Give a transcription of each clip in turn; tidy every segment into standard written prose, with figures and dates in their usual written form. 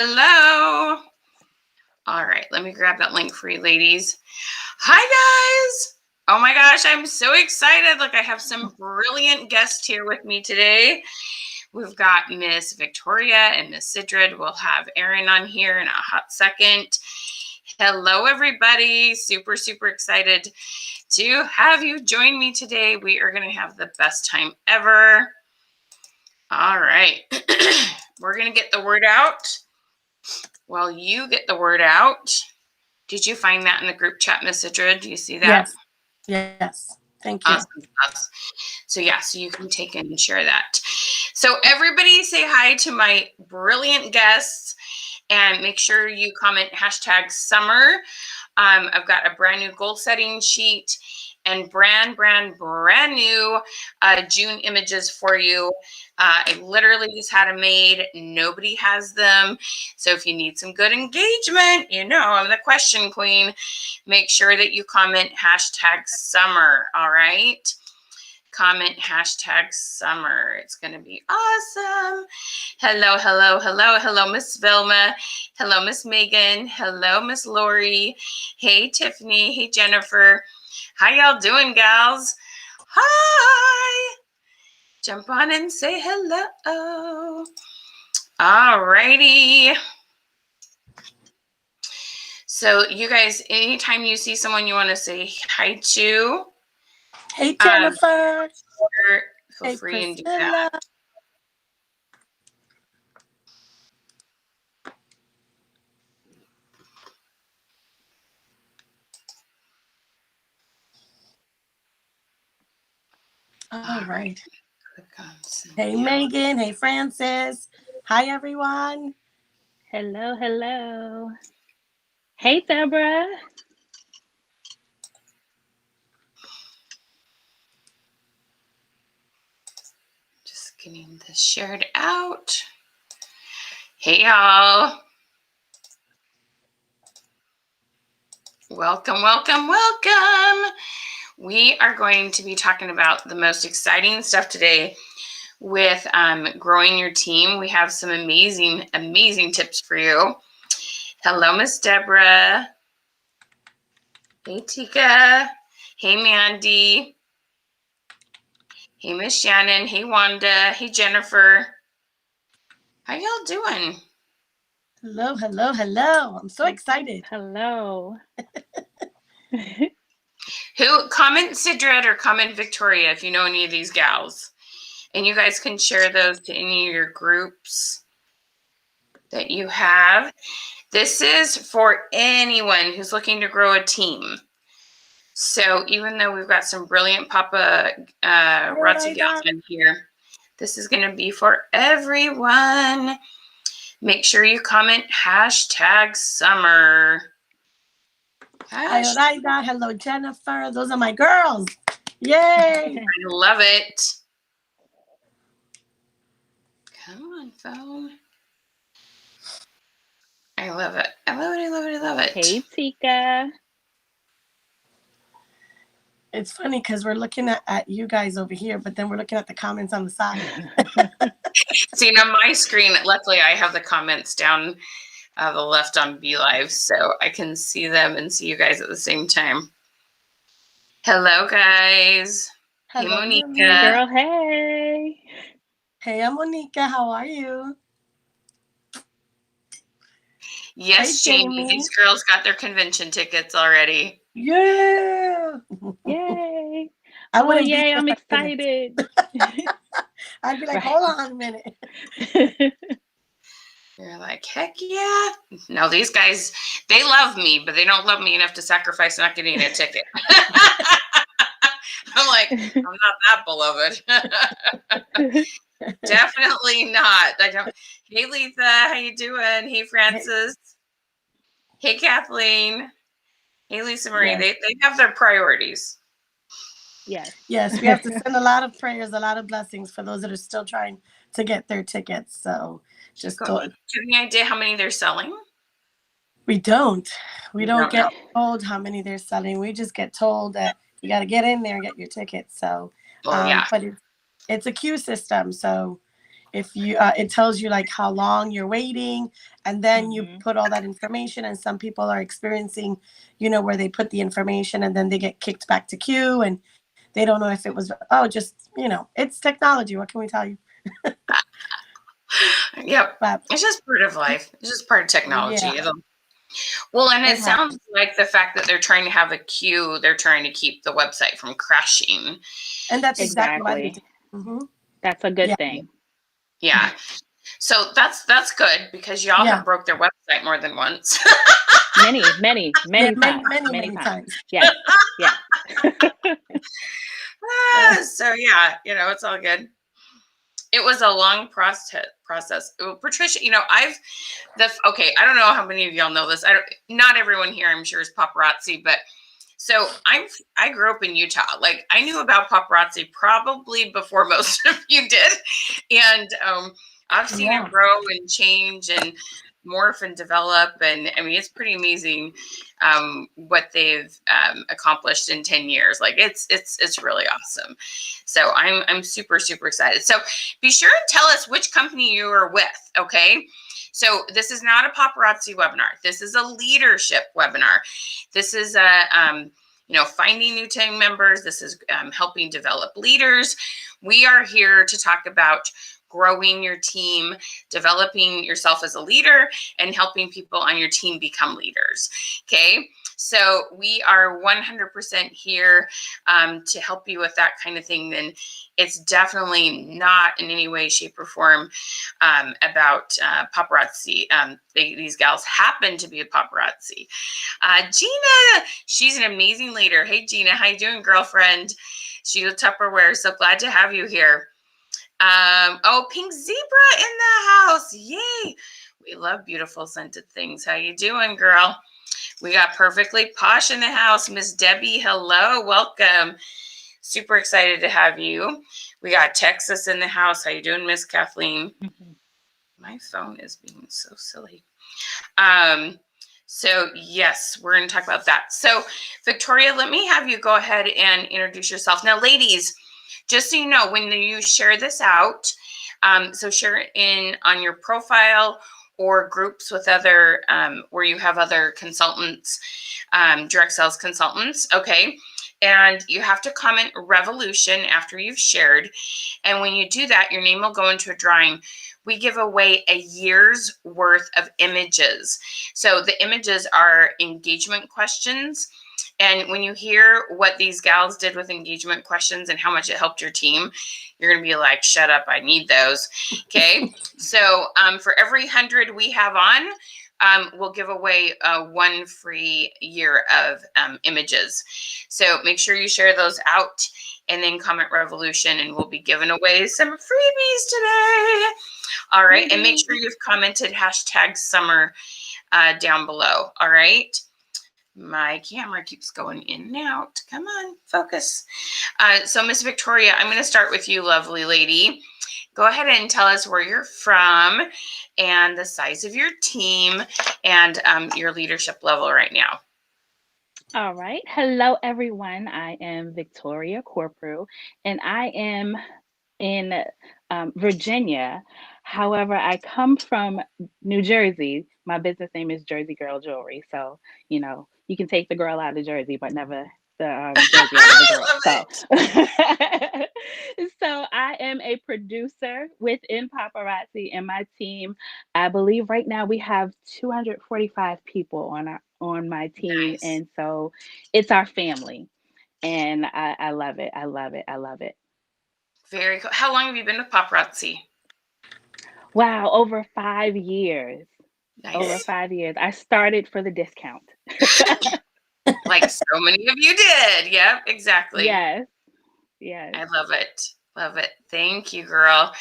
Hello. All right, let me grab that link for you ladies. Hi guys. Oh my gosh, I'm so excited. Look, I have some brilliant guests here with me today. We've got Miss Victoria and Miss Sidrid. We'll have Erin on here in a hot second. Hello, everybody. Super, super excited to have you join me today. We are going to have the best time ever. All right. We're going to get the word out. While you get the word out, did you find that in the group chat, Miss Sidrid? Do you see that? Yes. Thank you. Awesome. So you can take and share that. So everybody say hi to my brilliant guests and make sure you comment #summer. I've got a brand new goal setting sheet and brand new June images for you. I literally just had them made. Nobody has them. So if you need some good engagement, I'm the question queen. Make sure that you comment #summer. All right. Comment #summer. It's going to be awesome. Hello, Miss Vilma. Hello, Miss Megan. Hello, Miss Lori. Hey, Tiffany. Hey, Jennifer. How y'all doing, gals? Hi. Jump on and say hello. All righty. So you guys, anytime you see someone you want to say hi to. Hey, Jennifer. Feel free and do that. All right. Hey, Megan. Hey, Francis. Hi, everyone. Hello. Hey, Deborah. Just getting this shared out. Hey, y'all. Welcome. We are going to be talking about the most exciting stuff today with growing your team. We have some amazing tips for you. Hello, Miss Deborah. Hey, Tika. Hey, Mandy. Hey, Miss Shannon. Hey, Wanda. Hey, Jennifer. How y'all doing? Hello. I'm so excited. Hello. Who comment Sidred or comment Victoria if you know any of these gals. And you guys can share those to any of your groups that you have. This is for anyone who's looking to grow a team. So even though we've got some brilliant Papa Rotzi gals in here, this is going to be for everyone. Make sure you comment #summer. Hi, Oraida. Hello, Jennifer. Those are my girls. Yay. I love it. Come on, phone. I love it. Hey, Tika. It's funny because we're looking at you guys over here, but then we're looking at the comments on the side. See, on my screen, luckily I have the comments down the left on BeLive, so I can see them and see you guys at the same time. Hello, guys. Hello, hey, Monica. Hey, girl, hey. Hey, I'm Monica. How are you? Yes, hey, Jamie. These girls got their convention tickets already. Yeah. Yay. Yay, I'm excited. I'd be like, hold on a minute. You're like, heck yeah. No, these guys, they love me, but they don't love me enough to sacrifice not getting a ticket. I'm like, I'm not that beloved. Definitely not. Hey, Letha, how you doing? Hey, Francis. Hey, Kathleen. Hey, Lisa Marie. Yes. They have their priorities. Yes, we have to send a lot of prayers, a lot of blessings for those that are still trying to get their tickets. So just do you have any idea how many they're selling? We don't get told how many they're selling. We just get told that you got to get in there and get your tickets. So, but it's a queue system. So If you, it tells you like how long you're waiting, and then you put all that information. And some people are experiencing, where they put the information and then they get kicked back to queue, and they don't know if it was, it's technology. What can we tell you? Yep. But It's just part of life. It's just part of technology. yeah, Well, and it it sounds happens. like the fact that they're trying to have a queue, they're trying to keep the website from crashing. And that's exactly why they Exactly. do. Mm-hmm. That's a good Yeah, thing. Yeah. So that's good because y'all yeah, have broke their website more than once. Many yeah, times. many, Many many times. times. Yes. Yes. So yeah, it's all good. It was a long process. Patricia, okay, I don't know how many of y'all know this. Not everyone here, I'm sure, is paparazzi, but so I grew up in Utah. Like, I knew about paparazzi probably before most of you did, and I've seen Yeah. it grow and change and morph and develop, and I mean, it's pretty amazing what they've accomplished in 10 years. Like, it's really awesome. So I'm super excited. So be sure and tell us which company you are with. Okay. So this is not a paparazzi webinar. This is a leadership webinar. This is finding new team members. This is helping develop leaders. We are here to talk about growing your team, developing yourself as a leader, and helping people on your team become leaders. Okay. So we are 100% here to help you with that kind of thing. Then it's definitely not in any way, shape, or form about paparazzi. These gals happen to be a paparazzi. Gina, she's an amazing leader. Hey, Gina, how you doing, girlfriend? Sheila Tupperware, so glad to have you here. Pink Zebra in the house. Yay. We love beautiful scented things. How you doing, girl? We got Perfectly Posh in the house. Miss Debbie, hello. Welcome. Super excited to have you. We got Texas in the house. How you doing, Miss Kathleen? My phone is being so silly. So yes, we're going to talk about that. So Victoria, let me have you go ahead and introduce yourself. Now, ladies, just so you know, when you share this out, so share it in on your profile or groups with other, where you have other consultants, direct sales consultants, okay? And you have to comment revolution after you've shared. And when you do that, your name will go into a drawing. We give away a year's worth of images. So the images are engagement questions. And when you hear what these gals did with engagement questions and how much it helped your team, you're going to be like, shut up, I need those. Okay. So for every 100 we have on, we'll give away one free year of images. So make sure you share those out and then comment revolution, and we'll be giving away some freebies today. All right. And make sure you've commented #summer down below. All right. My camera keeps going in and out. Come on, focus. So Miss Victoria, I'm going to start with you, lovely lady. Go ahead and tell us where you're from and the size of your team and your leadership level right now. All right. Hello, everyone. I am Victoria Corprew, and I am in Virginia. However, I come from New Jersey. My business name is Jersey Girl Jewelry. So, you can take the girl out of Jersey, but never the Jersey out of the girl. So I am a producer within Paparazzi, and my team, I believe right now we have 245 people on my team. Nice. And so it's our family. And I love it. I love it. I love it. Very cool. How long have you been with Paparazzi? Wow, over 5 years. Nice. Over 5 years. I started for the discount. Like so many of you did. Yep, exactly. Yes. Yes. I love it. Love it. Thank you, girl.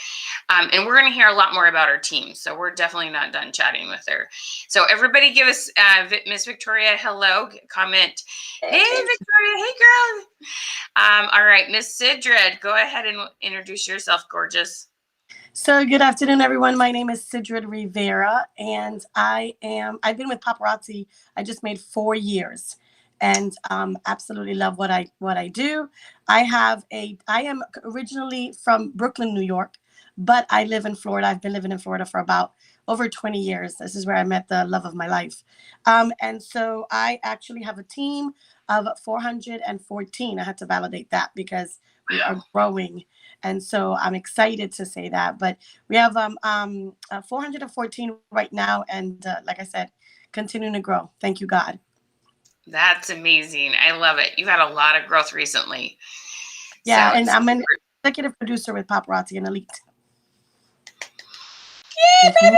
And we're going to hear a lot more about our team. So we're definitely not done chatting with her. So everybody give us Miss Victoria, hello, comment. Hey, Victoria. Hey, girl. All right, Miss Sidred, go ahead and introduce yourself, gorgeous. So good afternoon, everyone. My name is Sidred Rivera, and I've been with Paparazzi. I just made 4 years, and absolutely love what I do. I am originally from Brooklyn, New York, but I live in Florida. I've been living in Florida for about over 20 years. This is where I met the love of my life. And so I actually have a team of 414. I had to validate that because we are growing. And so I'm excited to say that. But we have 414 right now. And like I said, continuing to grow. Thank you, God. That's amazing. I love it. You've had a lot of growth recently. Yeah, and I'm an executive producer with Paparazzi and Elite. Yay, baby!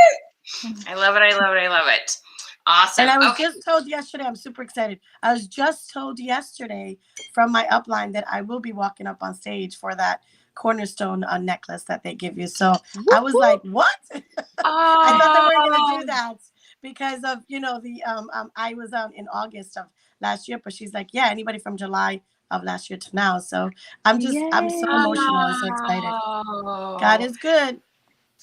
I love it. I love it. I love it. Awesome. And I was just told yesterday, I'm super excited. I was just told yesterday from my upline that I will be walking up on stage for that cornerstone necklace that they give you. So I was like, what? I thought they weren't going to do that because of, the I was in August of last year, but she's like, yeah, anybody from July of last year to now. So I'm so emotional. I'm so excited. God is good.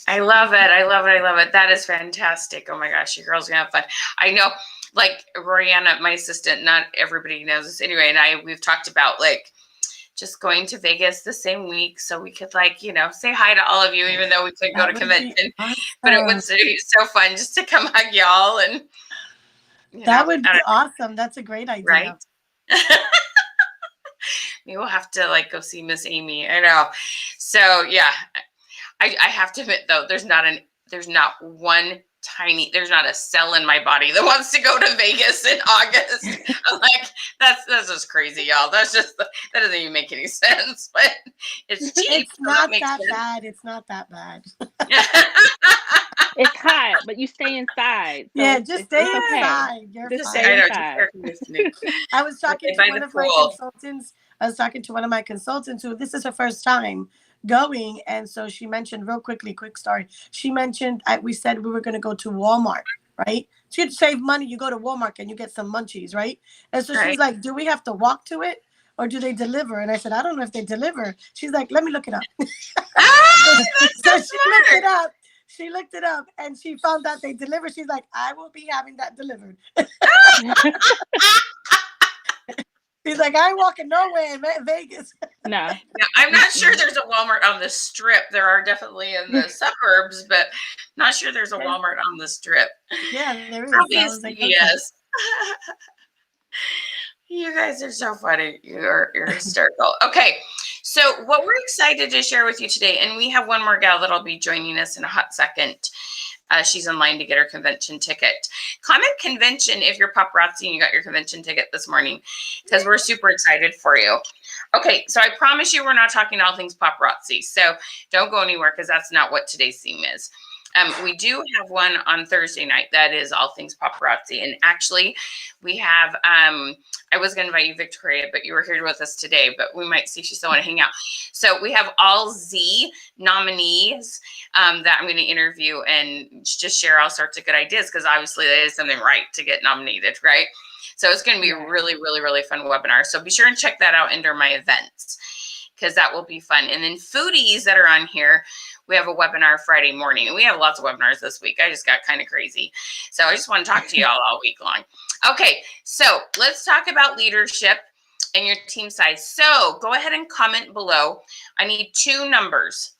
I love it. I love it. I love it. That is fantastic. Oh my gosh, you girls are gonna have fun. I know, like Royanna, my assistant, not everybody knows this anyway, and we've talked about like just going to Vegas the same week so we could say hi to all of you, even though we couldn't go to convention. Awesome. But it would be so fun just to come hug y'all and that would be awesome. That's a great idea. Right? Maybe we'll have to go see Miss Amy. I know. So yeah. I have to admit though, there's not a cell in my body that wants to go to Vegas in August. I'm like, that's just crazy, y'all. That doesn't even make any sense. But it's cheap. It's not that bad. It's not that bad. It's hot, but you stay inside. So yeah, just stay inside. Okay. You're just fine. stay inside. I was talking to one of my consultants. I was talking to one of my consultants who this is her first time going, and so she mentioned real quickly, quick story. She mentioned we said we were going to go to Walmart, right? So you'd save money. You go to Walmart and you get some munchies, right? And so she's like, "Do we have to walk to it, or do they deliver?" And I said, "I don't know if they deliver." She's like, "Let me look it up." So she looked it up. She looked it up and she found out they deliver. She's like, "I will be having that delivered." He's like, I ain't walking nowhere in Vegas. No. I'm not sure there's a Walmart on the Strip. There are definitely in the suburbs, but not sure there's a Walmart on the Strip. Yeah, there is. Probably a CVS. You guys are so funny. You're hysterical. Okay, so what we're excited to share with you today, and we have one more gal that'll be joining us in a hot second. She's in line to get her convention ticket. Comment convention if you're paparazzi and you got your convention ticket this morning, because we're super excited for you. Okay, so I promise you we're not talking all things paparazzi, so don't go anywhere because that's not what today's theme is. We do have one on Thursday night that is all things paparazzi, and actually we have I was going to invite you, Victoria, but you were here with us today, but we might see if you still want to hang out. So we have all Z nominees that I'm going to interview and just share all sorts of good ideas, because obviously that is something right to get nominated, right? So it's going to be a really, really, really fun webinar. So be sure and check that out under my events, because that will be fun. And then foodies that are on here, we have a webinar Friday morning. And we have lots of webinars this week. I just got kind of crazy. So I just want to talk to y'all all week long. Okay, so let's talk about leadership and your team size. So go ahead and comment below. I need two numbers,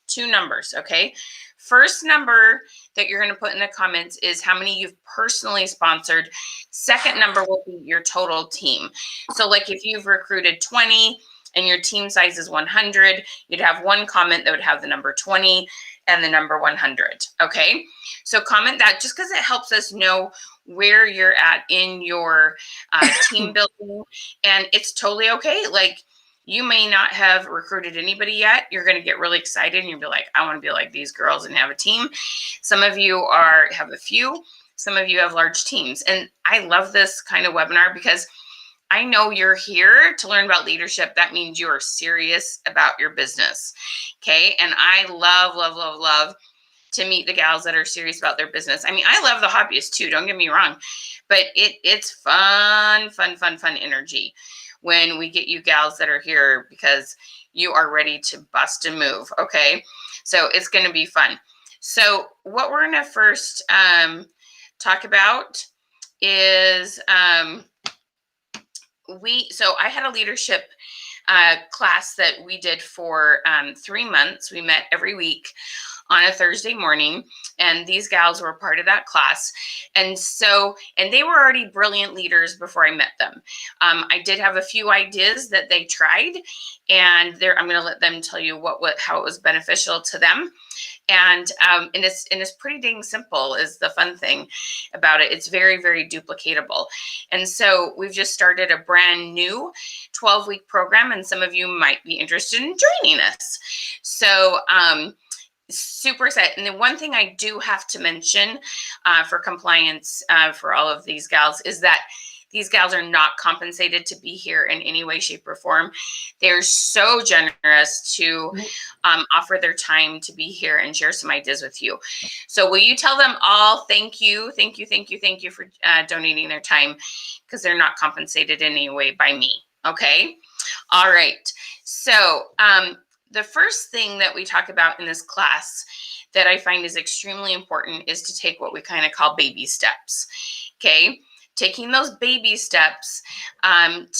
okay? First number that you're going to put in the comments is how many you've personally sponsored. Second number will be your total team. So like if you've recruited 20 and your team size is 100, you'd have one comment that would have the number 20 and the number 100, okay? So comment that just because it helps us know where you're at in your team building, and it's totally okay. Like, you may not have recruited anybody yet. You're going to get really excited and you'll be like, I want to be like these girls and have a team. Some of you have a few, some of you have large teams. And I love this kind of webinar because I know you're here to learn about leadership. That means you are serious about your business. Okay. And I love, love, love, love to meet the gals that are serious about their business. I mean, I love the hobbyists too, don't get me wrong, but it's fun energy when we get you gals that are here because you are ready to bust a move. Okay. So it's going to be fun. So what we're going to first talk about is, so I had a leadership class that we did for 3 months. We met every week on a Thursday morning, and these gals were part of that class. And they were already brilliant leaders before I met them. I did have a few ideas that they tried, and I'm going to let them tell you how it was beneficial to them. And it's pretty dang simple is the fun thing about it. It's very, very duplicatable. And so we've just started a brand new 12-week program, and some of you might be interested in joining us. So super excited. And the one thing I do have to mention for compliance for all of these gals is that these gals are not compensated to be here in any way, shape, or form. They're so generous to offer their time to be here and share some ideas with you. So will you tell them all thank you for donating their time, because they're not compensated in any way by me. Okay? All right. So the first thing that we talk about in this class that I find is extremely important is to take what we kind of call baby steps. Okay? Taking those baby steps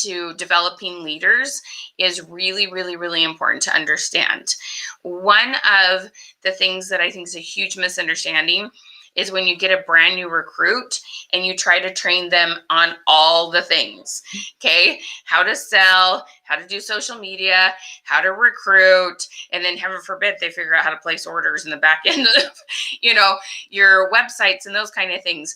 to developing leaders is really, really, really important to understand. One of the things that I think is a huge misunderstanding is when you get a brand new recruit and you try to train them on all the things, okay? How to sell, how to do social media, how to recruit, and then heaven forbid they figure out how to place orders in the back end of, your websites and those kind of things.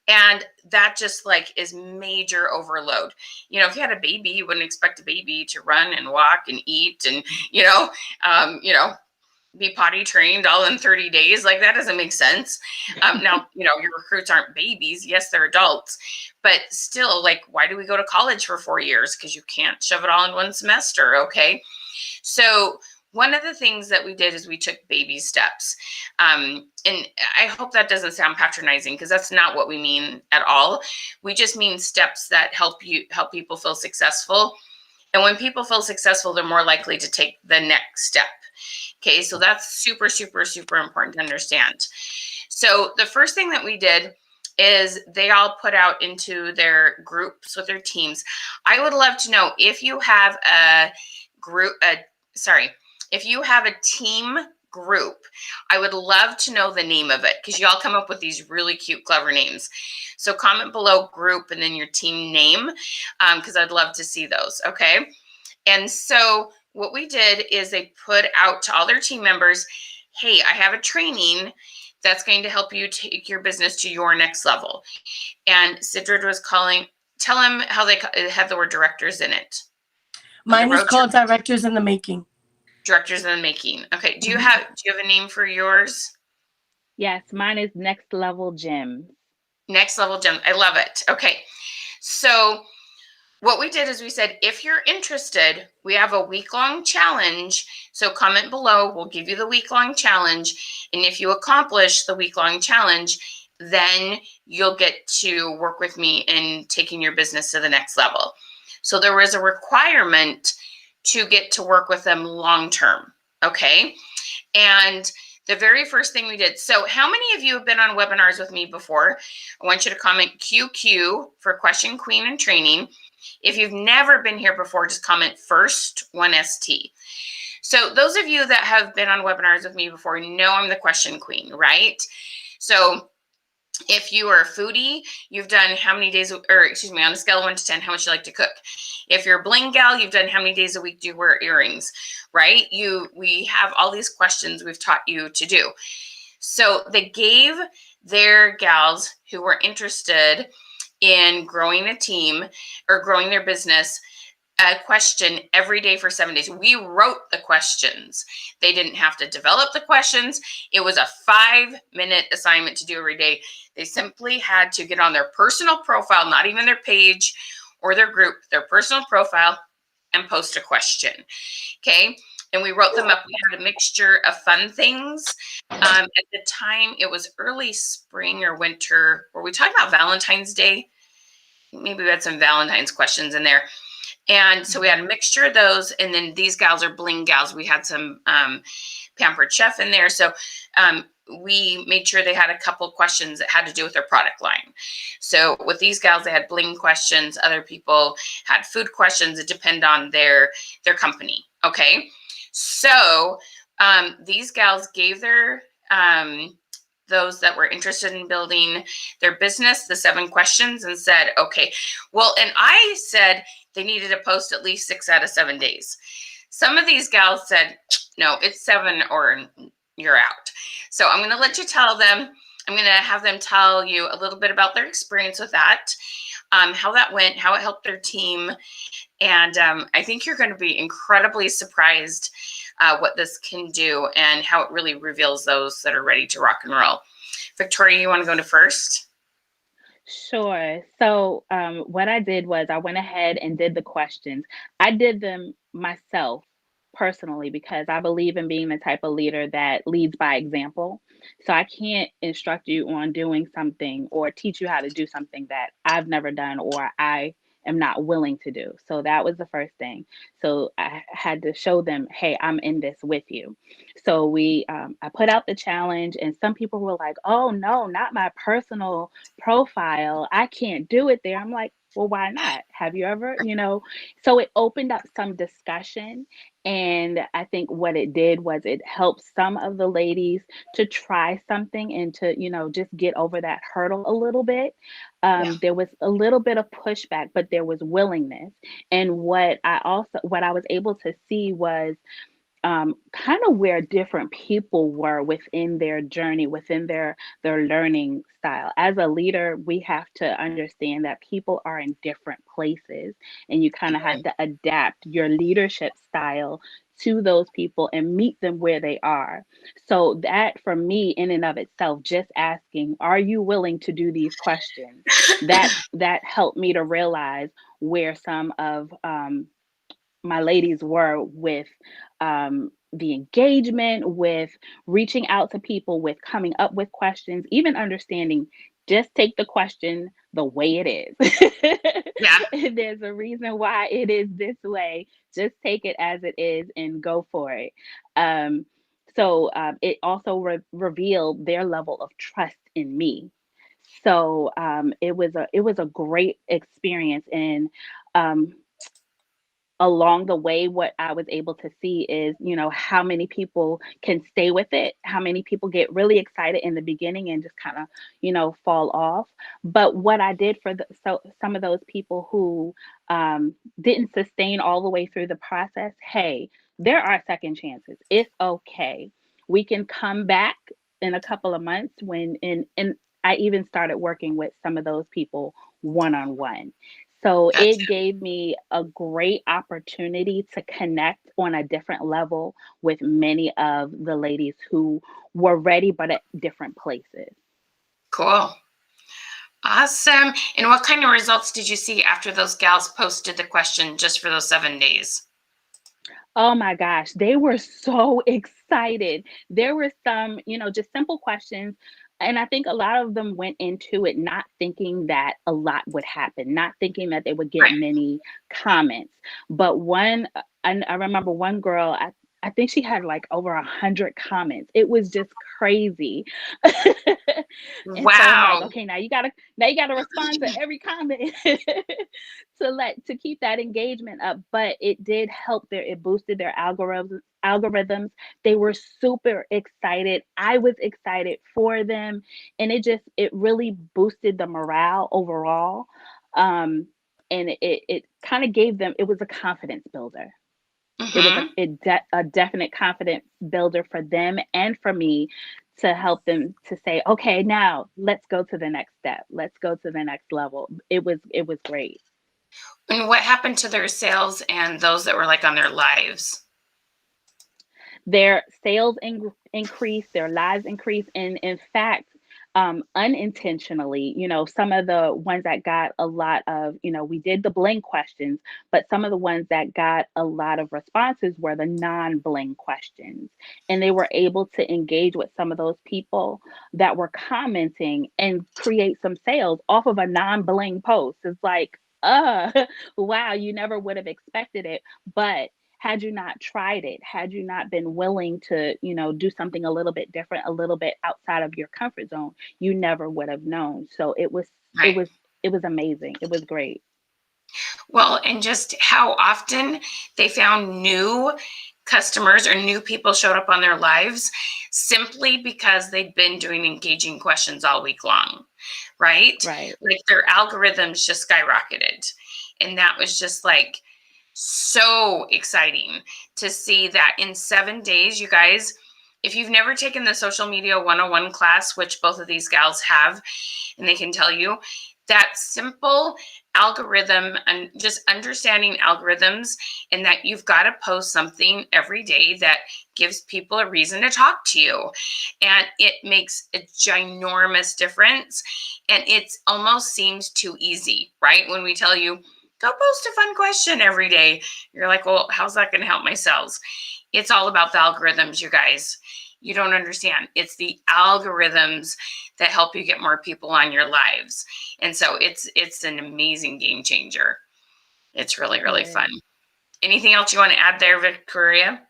And that just is major overload. If you had a baby, you wouldn't expect a baby to run and walk and eat and, be potty trained all in 30 days. That doesn't make sense. Now, your recruits aren't babies. Yes, they're adults, but still, why do we go to college for 4 years? Because you can't shove it all in one semester. Okay. So one of the things that we did is we took baby steps. And I hope that doesn't sound patronizing, because that's not what we mean at all. We just mean steps that help people feel successful. And when people feel successful, they're more likely to take the next step. Okay, so that's super, super, super important to understand. So the first thing that we did is they all put out into their groups with their teams. I would love to know if you have if you have a team group, I would love to know the name of it, because you all come up with these really cute, clever names. So comment below group and then your team name, because I'd love to see those. Okay. And so what we did is they put out to all their team members, hey, I have a training that's going to help you take your business to your next level. And Sidrid was tell them how they have the word directors in it. Mine is called Directors in the Making. Directors in the Making. Okay. Do you have a name for yours? Yes, mine is Next Level Gym. Next Level Gym. I love it. Okay. So what we did is we said, if you're interested, we have a week-long challenge. So comment below. We'll give you the week-long challenge. And if you accomplish the week-long challenge, then you'll get to work with me in taking your business to the next level. So there was a requirement to get to work with them long-term. Okay. And the very first thing we did. So how many of you have been on webinars with me before? I want you to comment QQ for Question Queen and Training. If you've never been here before, just comment first 1ST. So those of you that have been on webinars with me before know I'm the Question Queen, right? So if you are a foodie, you've done how many days, on a scale of 1 to 10, how much you like to cook. If you're a bling gal, you've done how many days a week do you wear earrings, right? We have all these questions we've taught you to do. So they gave their gals who were interested in growing a team or growing their business a question every day for 7 days. We wrote the questions. They didn't have to develop the questions. It was a 5-minute assignment to do every day. They simply had to get on their personal profile, not even their page or their group, their personal profile, and post a question. Okay. And we wrote them up. We had a mixture of fun things. At the time, it was early spring or winter. Were we talking about Valentine's Day? Maybe we had some Valentine's questions in there. And so we had a mixture of those. And then these gals are bling gals. We had some Pampered Chef in there. So we made sure they had a couple questions that had to do with their product line. So with these gals, they had bling questions. Other people had food questions that depend on their company. Okay. So these gals gave their those that were interested in building their business the 7 questions and said, okay, well, and I said they needed to post at least 6 out of 7 days. Some of these gals said, no, it's 7 or you're out. So I'm going to let you tell them. I'm going to have them tell you a little bit about their experience with that, how that went, how it helped their team. And I think you're going to be incredibly surprised what this can do and how it really reveals those that are ready to rock and roll. Victoria, you want to go to first? Sure. So, what I did was I went ahead and did the questions. I did them myself personally because I believe in being the type of leader that leads by example. So, I can't instruct you on doing something or teach you how to do something that I've never done or I am not willing to do. So, that was the first thing. So, I had to show them, hey, I'm in this with you. So, I put out the challenge, and some people were like, oh, no, not my personal profile. I can't do it there. I'm like, well, why not? Have you ever, So it opened up some discussion. And I think what it did was it helped some of the ladies to try something and to, just get over that hurdle a little bit. Yeah. There was a little bit of pushback, but there was willingness. And what I was able to see was kind of where different people were within their journey, within their learning style. As a leader, we have to understand that people are in different places, and you kind of have to adapt your leadership style to those people and meet them where they are. So that for me in and of itself, just asking, are you willing to do these questions? That helped me to realize where some of my ladies were with the engagement, with reaching out to people, with coming up with questions, even understanding just take the question the way it is. Yeah. There's a reason why it is this way. Just take it as it is and go for it. It also revealed their level of trust in me. So it was a great experience, and um, along the way, what I was able to see is, how many people can stay with it, how many people get really excited in the beginning and just kind of, fall off. But what I did for some of those people who didn't sustain all the way through the process, hey, there are second chances. It's okay. We can come back in a couple of months and I even started working with some of those people one on one. So Gotcha. it gave me a great opportunity to connect on a different level with many of the ladies who were ready, but at different places. Cool. Awesome. And what kind of results did you see after those gals posted the question just for those 7 days? Oh my gosh, they were so excited. There were some, just simple questions. And I think a lot of them went into it not thinking that a lot would happen, not thinking that they would get Right. many comments. But I remember one girl, I think she had like over 100 comments. It was just crazy. And so I'm like, Wow. okay, now you gotta respond to every comment to keep that engagement up. But it did help it boosted their algorithms. They were super excited. I was excited for them. And it really boosted the morale overall. And it kind of gave them, it was a confidence builder. It was Mm-hmm. a definite confidence builder for them and for me to help them to say, okay, now let's go to the next step. Let's go to the next level. It was great. And what happened to their sales and those that were like on their lives? Their sales increase, their lives increase, and in fact, unintentionally, some of the ones that got a lot of, we did the bling questions, but some of the ones that got a lot of responses were the non-bling questions, and they were able to engage with some of those people that were commenting and create some sales off of a non-bling post. It's like, wow, you never would have expected it, but had you not tried it, had you not been willing to, do something a little bit different, a little bit outside of your comfort zone, you never would have known. So it was it Right. was it was amazing. It was great. Well, and just how often they found new customers or new people showed up on their lives simply because they'd been doing engaging questions all week long, right? Right. Like their algorithms just skyrocketed. And that was just like so exciting to see that in 7 days, you guys, if you've never taken the social media 101 class, which both of these gals have, and they can tell you that simple algorithm and just understanding algorithms, and that you've got to post something every day that gives people a reason to talk to you. And it makes a ginormous difference. And it almost seems too easy, right? When we tell you, go post a fun question every day, you're like, well, how's that going to help my sales? It's all about the algorithms, you guys. You don't understand. It's the algorithms that help you get more people on your lives. And so it's an amazing game changer. It's really, really fun. Anything else you want to add there, Victoria?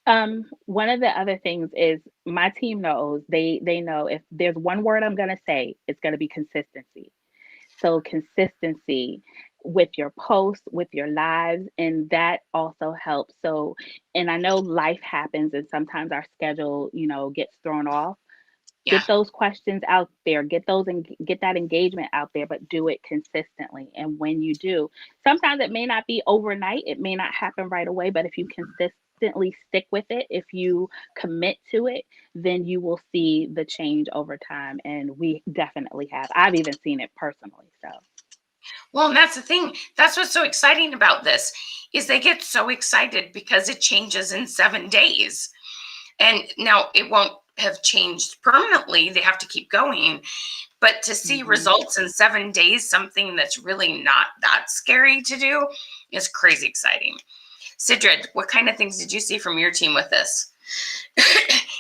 One of the other things is my team knows, they know if there's one word I'm gonna say, it's gonna be consistency. So consistency with your posts, with your lives, and that also helps. So, and I know life happens and sometimes our schedule, gets thrown off. Yeah. Get those questions out there, get that engagement out there, but do it consistently. And when you do, sometimes it may not be overnight, it may not happen right away, but if you consistently stick with it, if you commit to it, then you will see the change over time. And we definitely have. I've even seen it personally. So well, and that's the thing. That's what's so exciting about this is they get so excited because it changes in 7 days. And now it won't have changed permanently. They have to keep going. But to see results in 7 days, something that's really not that scary to do, is crazy exciting. Sidrid, what kind of things did you see from your team with this?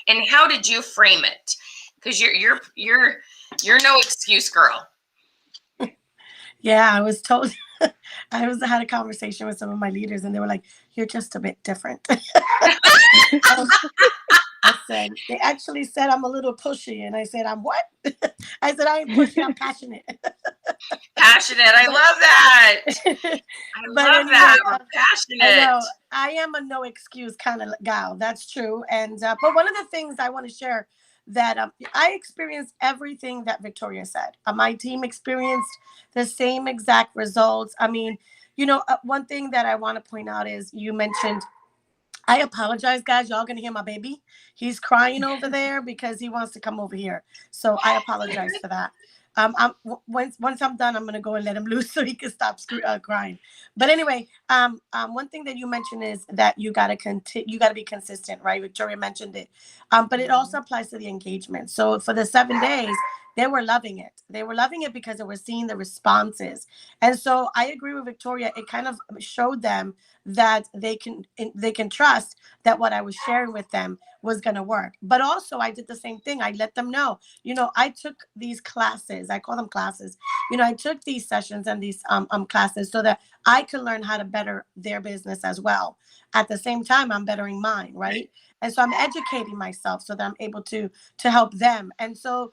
And how did you frame it? Because you're no excuse girl. Yeah, I was told. had a conversation with some of my leaders, and they were like, "You're just a bit different." I said, they actually said I'm a little pushy, and I said, I'm what? I said, I ain't pushy, I'm passionate. Passionate, I love that. I love that. Passionate. I know, I am a no excuse kind of gal. That's true. And but one of the things I want to share that I experienced everything that Victoria said. My team experienced the same exact results. I mean, one thing that I want to point out is you mentioned. I apologize, guys. Y'all gonna hear my baby. He's crying over there because he wants to come over here. So I apologize for that. Once I'm done, I'm gonna go and let him loose so he can stop crying. But anyway, one thing that you mentioned is that you gotta you gotta be consistent, right? Victoria mentioned it, but it also applies to the engagement. So for the 7 days, they were loving it. They were loving it because they were seeing the responses, and so I agree with Victoria. It kind of showed them that they can trust that what I was sharing with them was going to work. But also I did the same thing. I let them know, I took these classes. I call them classes. I took these sessions and these classes so that I could learn how to better their business as well. At the same time, I'm bettering mine, right? And so I'm educating myself so that I'm able to help them. And so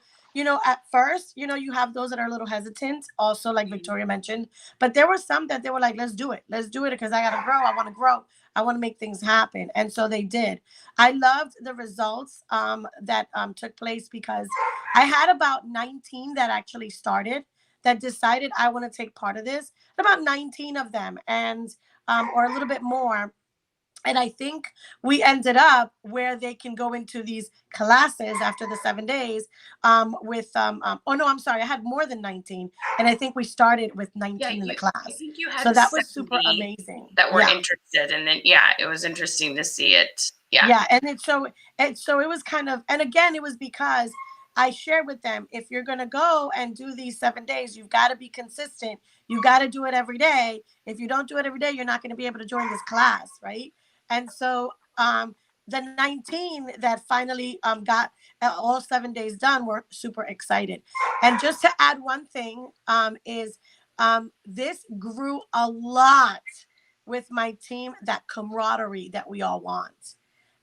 at first, you have those that are a little hesitant, also like Victoria mentioned, but there were some that they were like, let's do it because I got to grow. I want to grow. I want to make things happen. And so they did. I loved the results that took place because I had about 19 that actually started, that decided I want to take part of this, about 19 of them, and or a little bit more. And I think we ended up where they can go into these classes after the 7 days with oh no, I'm sorry, I had more than 19, and I think we started with 19 in the class. I think you had so that was super amazing. That were interested, and then it was interesting to see it. Yeah, and so it was kind of, and again, it was because I shared with them, if you're going to go and do these 7 days, you've got to be consistent. You got to do it every day. If you don't do it every day, you're not going to be able to join this class, right? And so the 19 that finally got all 7 days done were super excited. And just to add one thing is this grew a lot with my team, that camaraderie that we all want.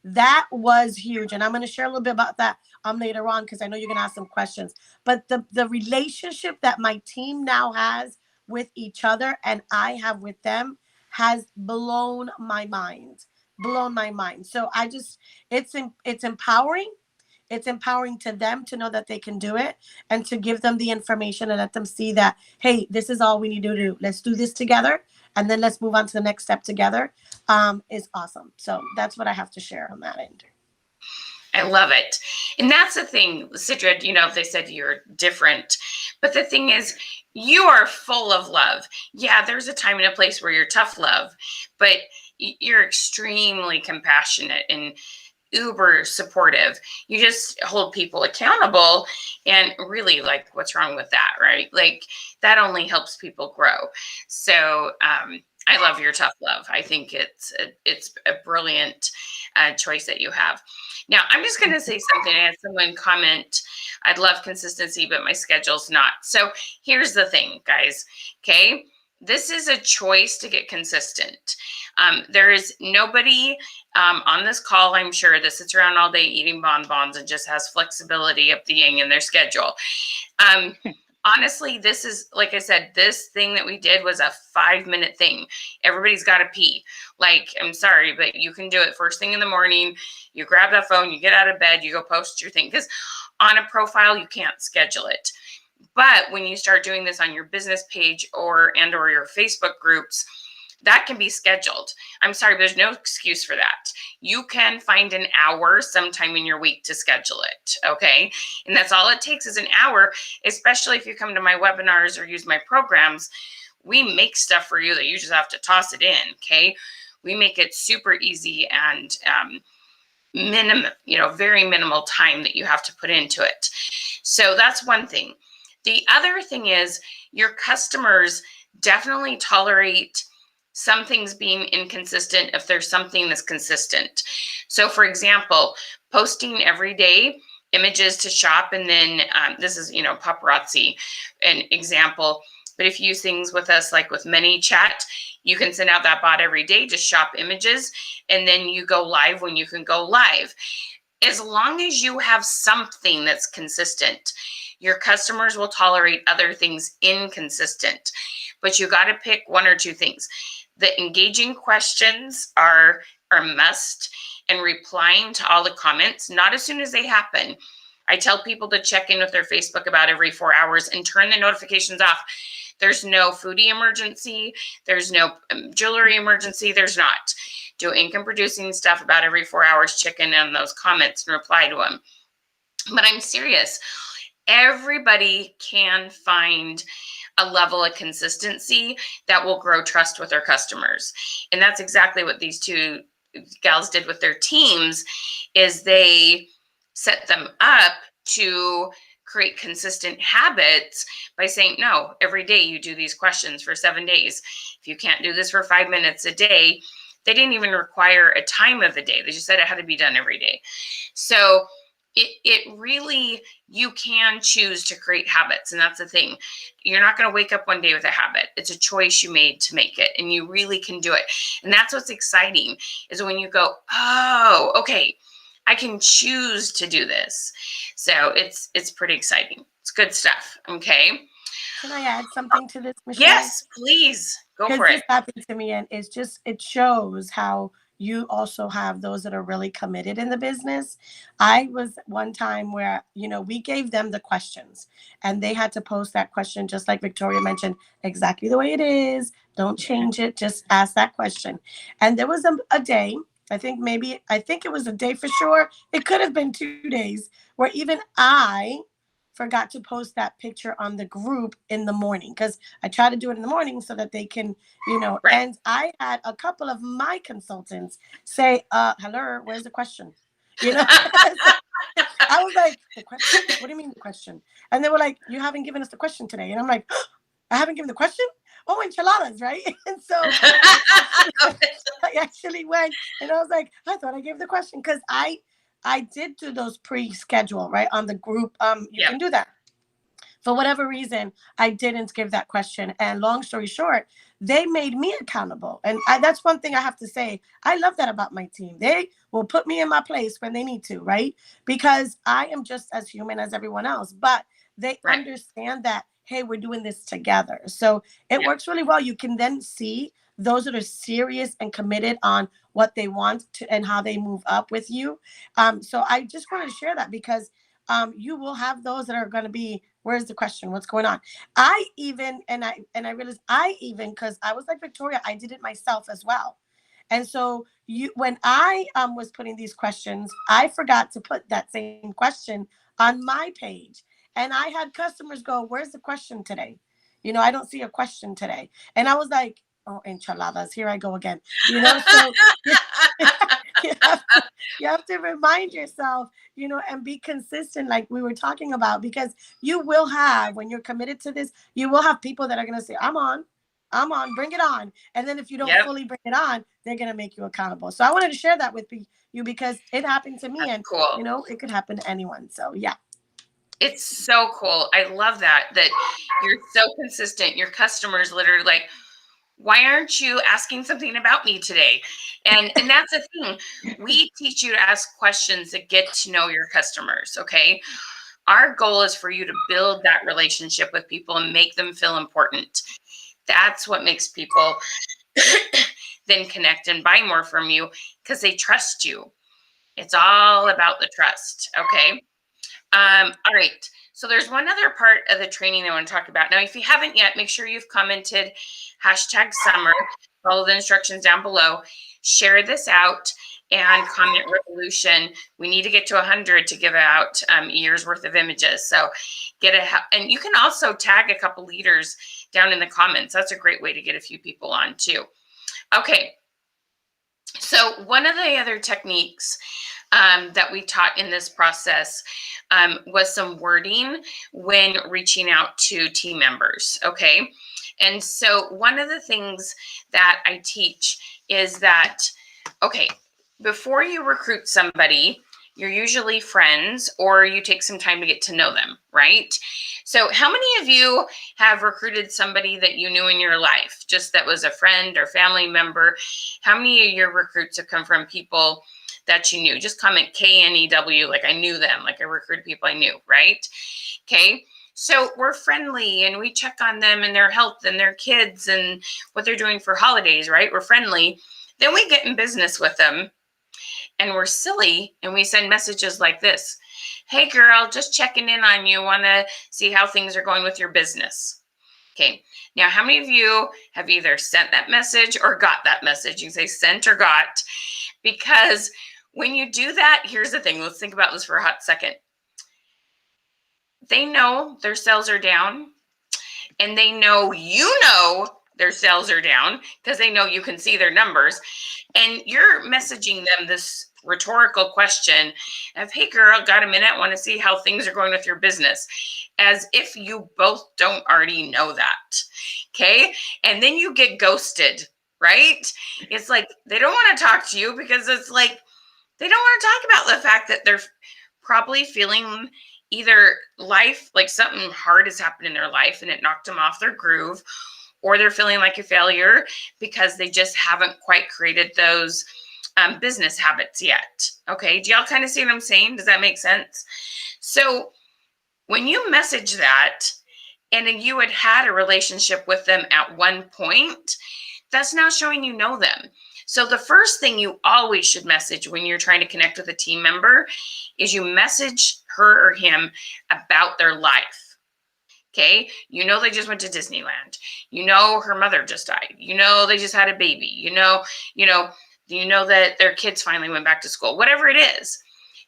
That was huge. And I'm going to share a little bit about that later on, because I know you're going to ask some questions. But the relationship that my team now has with each other and I have with them has blown my mind. blown my mind. So it's empowering. It's empowering to them to know that they can do it, and to give them the information and let them see that, hey, this is all we need to do. Let's do this together, and then let's move on to the next step together. Is awesome. So that's what I have to share on that end. I love it. And that's the thing, Sidra, they said you're different. But the thing is, you are full of love. Yeah, there's a time and a place where you're tough love, but you're extremely compassionate and uber supportive. You just hold people accountable, and really, like, what's wrong with that, right? Like, that only helps people grow. So I love your tough love. I think it's a brilliant choice that you have. Now, I'm just going to say something. I had someone comment, I'd love consistency, but my schedule's not. So here's the thing, guys. Okay. This is a choice to get consistent. There is nobody on this call, I'm sure, that sits around all day eating bonbons and just has flexibility up the yang in their schedule. Honestly, this is, like I said, this thing that we did was a 5-minute thing. Everybody's got to pee. Like, I'm sorry, but you can do it first thing in the morning. You grab that phone, you get out of bed, you go post your thing. Because on a profile, you can't schedule it. But when you start doing this on your business page or your Facebook groups, that can be scheduled. I'm sorry, there's no excuse for that. You can find an hour sometime in your week to schedule it, okay? And that's all it takes is an hour, especially if you come to my webinars or use my programs. We make stuff for you that you just have to toss it in, okay? We make it super easy and very minimal time that you have to put into it. So that's one thing. The other thing is your customers definitely tolerate some things being inconsistent if there's something that's consistent. So for example, posting every day images to shop, and then this is, paparazzi, an example. But if you use things with us, like with ManyChat, you can send out that bot every day to shop images, and then you go live when you can go live. As long as you have something that's consistent, your customers will tolerate other things inconsistent. But you got to pick one or two things. The engaging questions are must, and replying to all the comments, not as soon as they happen. I tell people to check in with their Facebook about every 4 hours and turn the notifications off. There's no foodie emergency. There's no jewelry emergency. There's not. Do income producing stuff about every 4 hours, check in on those comments and reply to them. But I'm serious. Everybody can find a level of consistency that will grow trust with their customers. And that's exactly what these two gals did with their teams, is they set them up to create consistent habits by saying, no, every day you do these questions for 7 days. If you can't do this for 5 minutes a day, they didn't even require a time of the day. They just said it had to be done every day. So it really, you can choose to create habits. And that's the thing. You're not going to wake up one day with a habit. It's a choice you made to make it, and you really can do it. And that's what's exciting, is when you go, oh, okay, I can choose to do this. So it's pretty exciting. It's good stuff. Okay. Can I add something to this, Michelle? Yes, please. Go for it. This happened to me, and it shows how you also have those that are really committed in the business. I was one time where, we gave them the questions, and they had to post that question, just like Victoria mentioned, exactly the way it is. Don't change it. Just ask that question. And there was a day, I think it was a day for sure. It could have been 2 days, where even I forgot to post that picture on the group in the morning, because I try to do it in the morning so that they can, Right. And I had a couple of my consultants say, hello, where's the question? I was like, the question? What do you mean the question? And they were like, you haven't given us the question today. And I'm like, I haven't given the question? Oh, enchiladas, right? And so I actually went, and I was like, I thought I gave the question, because I did do those pre-schedule, right, on the group. You can do that. For whatever reason, I didn't give that question. And long story short, they made me accountable. And that's one thing I have to say. I love that about my team. They will put me in my place when they need to, right? Because I am just as human as everyone else. But they understand that hey, we're doing this together. So it works really well. You can then see those that are serious and committed on what they want to and how they move up with you. So I just wanted to share that because you will have those that are going to be, where's the question? What's going on? I even, and I realized I even, because I was like Victoria, I did it myself as well. And so when I was putting these questions, I forgot to put that same question on my page. And I had customers go, where's the question today? I don't see a question today. And I was like, oh, enchiladas, here I go again. So you have to remind yourself, and be consistent, like we were talking about, because you will have, when you're committed to this, you will have people that are going to say, I'm on, bring it on. And then if you don't fully bring it on, they're going to make you accountable. So I wanted to share that with you because it happened to me. That's and, cool. It could happen to anyone. So, yeah. It's so cool. I love that you're so consistent. Your customers literally like, why aren't you asking something about me today? And that's the thing. We teach you to ask questions that get to know your customers, okay? Our goal is for you to build that relationship with people and make them feel important. That's what makes people then connect and buy more from you because they trust you. It's all about the trust, okay? All right. So there's one other part of the training I want to talk about. Now, if you haven't yet, make sure you've commented #summer, follow the instructions down below, share this out, and comment revolution. We need to get to 100 to give out a year's worth of images. So and you can also tag a couple leaders down in the comments. That's a great way to get a few people on too. Okay. So one of the other techniques that we taught in this process was some wording when reaching out to team members. Okay. And so one of the things that I teach is that, okay, before you recruit somebody, you're usually friends or you take some time to get to know them, right? So how many of you have recruited somebody that you knew in your life, just that was a friend or family member? How many of your recruits have come from people that you knew? Just comment KNEW, like I knew them, like I recruited people I knew, right? Okay. So we're friendly and we check on them and their health and their kids and what they're doing for holidays, right? We're friendly. Then we get in business with them and we're silly and we send messages like this. Hey girl, just checking in on you. Want to see how things are going with your business. Okay. Now, how many of you have either sent that message or got that message? You can say sent or got, because when you do that, here's the thing. Let's think about this for a hot second. They know their sales are down and they know their sales are down because they know you can see their numbers. And you're messaging them this rhetorical question of, hey girl, got a minute? Want to see how things are going with your business? As if you both don't already know that. Okay. And then you get ghosted, right? It's like they don't want to talk to you because it's like they don't want to talk about the fact that they're probably feeling either life, like something hard has happened in their life and it knocked them off their groove, or they're feeling like a failure because they just haven't quite created those business habits yet. Okay. Do y'all kind of see what I'm saying? Does that make sense? So when you message that and then you had a relationship with them at one point, that's now showing you know them. So the first thing you always should message when you're trying to connect with a team member is you message her or him about their life. Okay. They just went to Disneyland. Her mother just died. They just had a baby. That their kids finally went back to school. Whatever it is,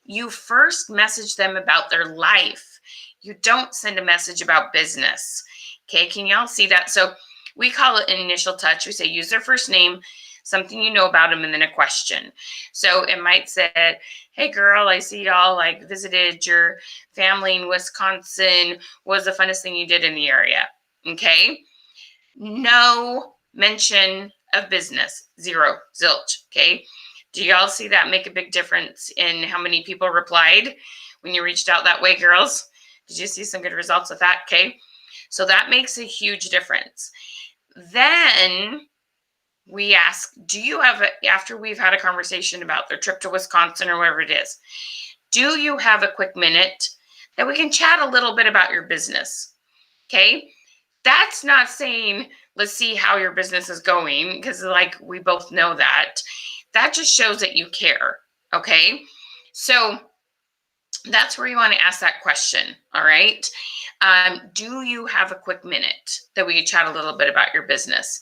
you first message them about their life. You don't send a message about business. Okay. Can y'all see that? So we call it an initial touch. We say use their first name, something you know about them, and then a question. So it might say, hey girl, I see y'all visited your family in Wisconsin. What was the funnest thing you did in the area? Okay. No mention of business. Zero. Zilch. Okay. Do y'all see that make a big difference in how many people replied when you reached out that way, girls? Did you see some good results with that? Okay. So that makes a huge difference. Then we ask, after we've had a conversation about their trip to Wisconsin or wherever it is, do you have a quick minute that we can chat a little bit about your business? Okay. That's not saying, let's see how your business is going, because like we both know that. That just shows that you care. Okay. So that's where you want to ask that question. All right. Do you have a quick minute that we could chat a little bit about your business?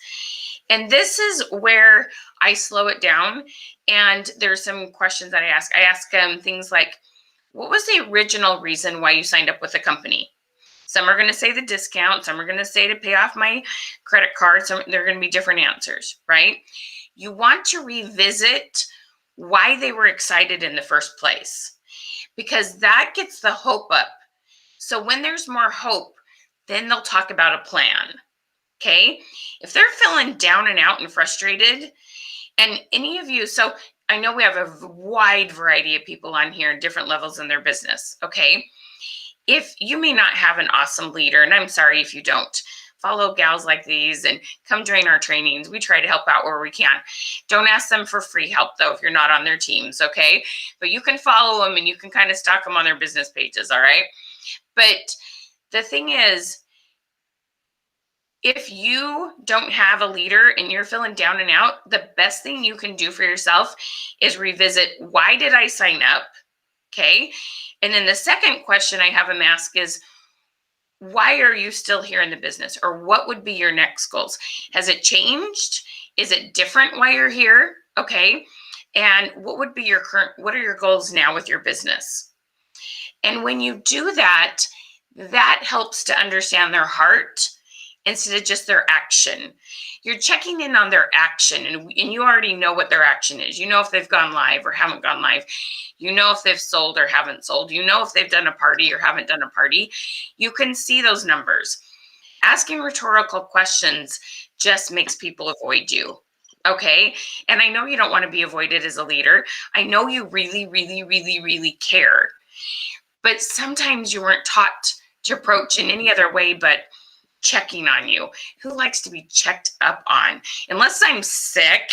And this is where I slow it down. And there's some questions that I ask. I ask things like, what was the original reason why you signed up with the company? Some are going to say the discount. Some are going to say to pay off my credit card. Some, they're going to be different answers, right? You want to revisit why they were excited in the first place, because that gets the hope up. So when there's more hope, then they'll talk about a plan. Okay. If they're feeling down and out and frustrated, and any of you, so I know we have a wide variety of people on here in different levels in their business. Okay. If you may not have an awesome leader, and I'm sorry if you don't, follow gals like these and come join our trainings. We try to help out where we can. Don't ask them for free help, though, if you're not on their teams, okay? But you can follow them and you can kind of stalk them on their business pages, all right? But the thing is, if you don't have a leader and you're feeling down and out, the best thing you can do for yourself is revisit, why did I sign up? Okay. And then the second question I have them ask is, why are you still here in the business? Or what would be your next goals? Has it changed? Is it different while you're here? Okay. And what would be your what are your goals now with your business? And when you do that, that helps to understand their heart instead of just their action. You're checking in on their action, and you already know what their action is. You know if they've gone live or haven't gone live. You know if they've sold or haven't sold. You know if they've done a party or haven't done a party. You can see those numbers. Asking rhetorical questions just makes people avoid you. Okay. And I know you don't want to be avoided as a leader. I know you really, really, really, really care. But sometimes you weren't taught to approach in any other way but checking on you. Who likes to be checked up on? Unless I'm sick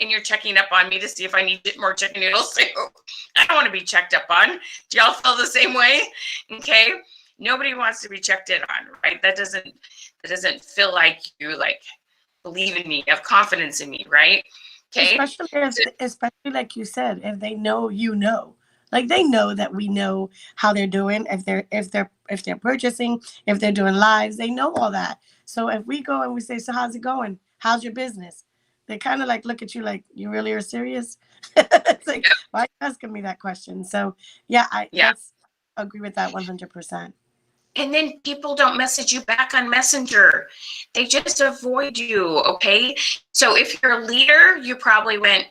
and you're checking up on me to see if I need more chicken noodle soup. I don't want to be checked up on. Do y'all feel the same way? Okay. Nobody wants to be checked in on, right? That doesn't feel like you like believe in me, have confidence in me, right? Okay. Especially like you said, if they know you know. Like they know that we know how they're doing, if they're purchasing, if they're doing lives, they know all that. So if we go and we say, so how's it going? How's your business? They kind of like look at you like, you really are serious? It's like, why are you asking me that question? So yeah, I agree with that 100%. And then people don't message you back on Messenger. They just avoid you, okay? So if you're a leader, you probably went,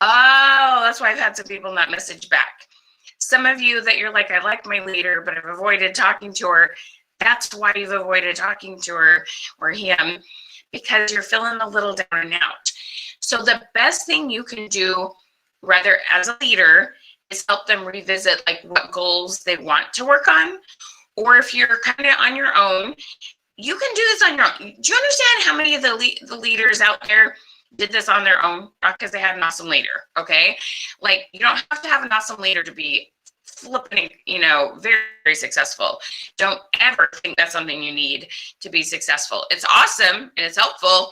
oh, that's why I've had some people not message back. Some of you that you're like, I like my leader, but I've avoided talking to her. That's why you've avoided talking to her or him, because you're feeling a little down and out. So the best thing you can do, rather as a leader, is help them revisit like what goals they want to work on. Or if you're kind of on your own, you can do this on your own. Do you understand how many of the leaders out there did this on their own? Not because they had an awesome leader, okay? Like, you don't have to have an awesome leader to be flipping, very, very successful. Don't ever think that's something you need to be successful. It's awesome and it's helpful,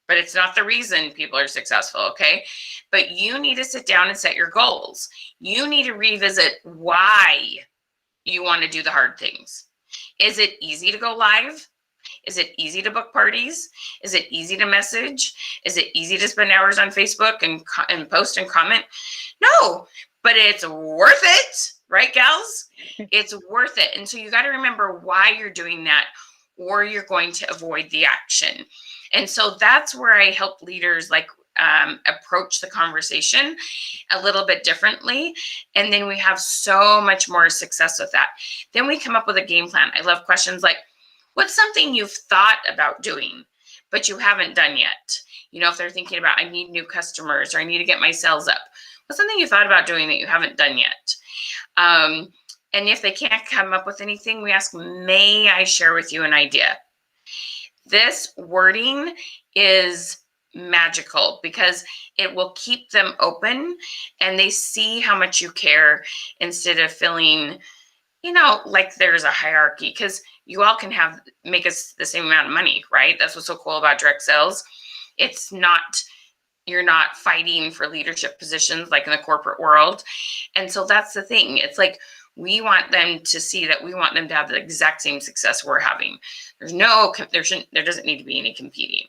but it's not the reason people are successful, okay? But you need to sit down and set your goals. You need to revisit why you want to do the hard things. Is it easy to go live? Is it easy to book parties? Is it easy to message? Is it easy to spend hours on Facebook and post and comment? No, but it's worth it, right, gals? It's worth it. And so you got to remember why you're doing that, or you're going to avoid the action. And so that's where I help leaders like approach the conversation a little bit differently. And then we have so much more success with that. Then we come up with a game plan. I love questions like, what's something you've thought about doing, but you haven't done yet? If they're thinking about, I need new customers or I need to get my sales up. What's something you thought about doing that you haven't done yet? And if they can't come up with anything, we ask, may I share with you an idea? This wording is magical because it will keep them open and they see how much you care instead of feeling, like there's a hierarchy, because you all can make us the same amount of money, right? That's what's so cool about direct sales. It's not, you're not fighting for leadership positions like in the corporate world. And so that's the thing. It's like, we want them to see that we want them to have the exact same success we're having. There doesn't need to be any competing.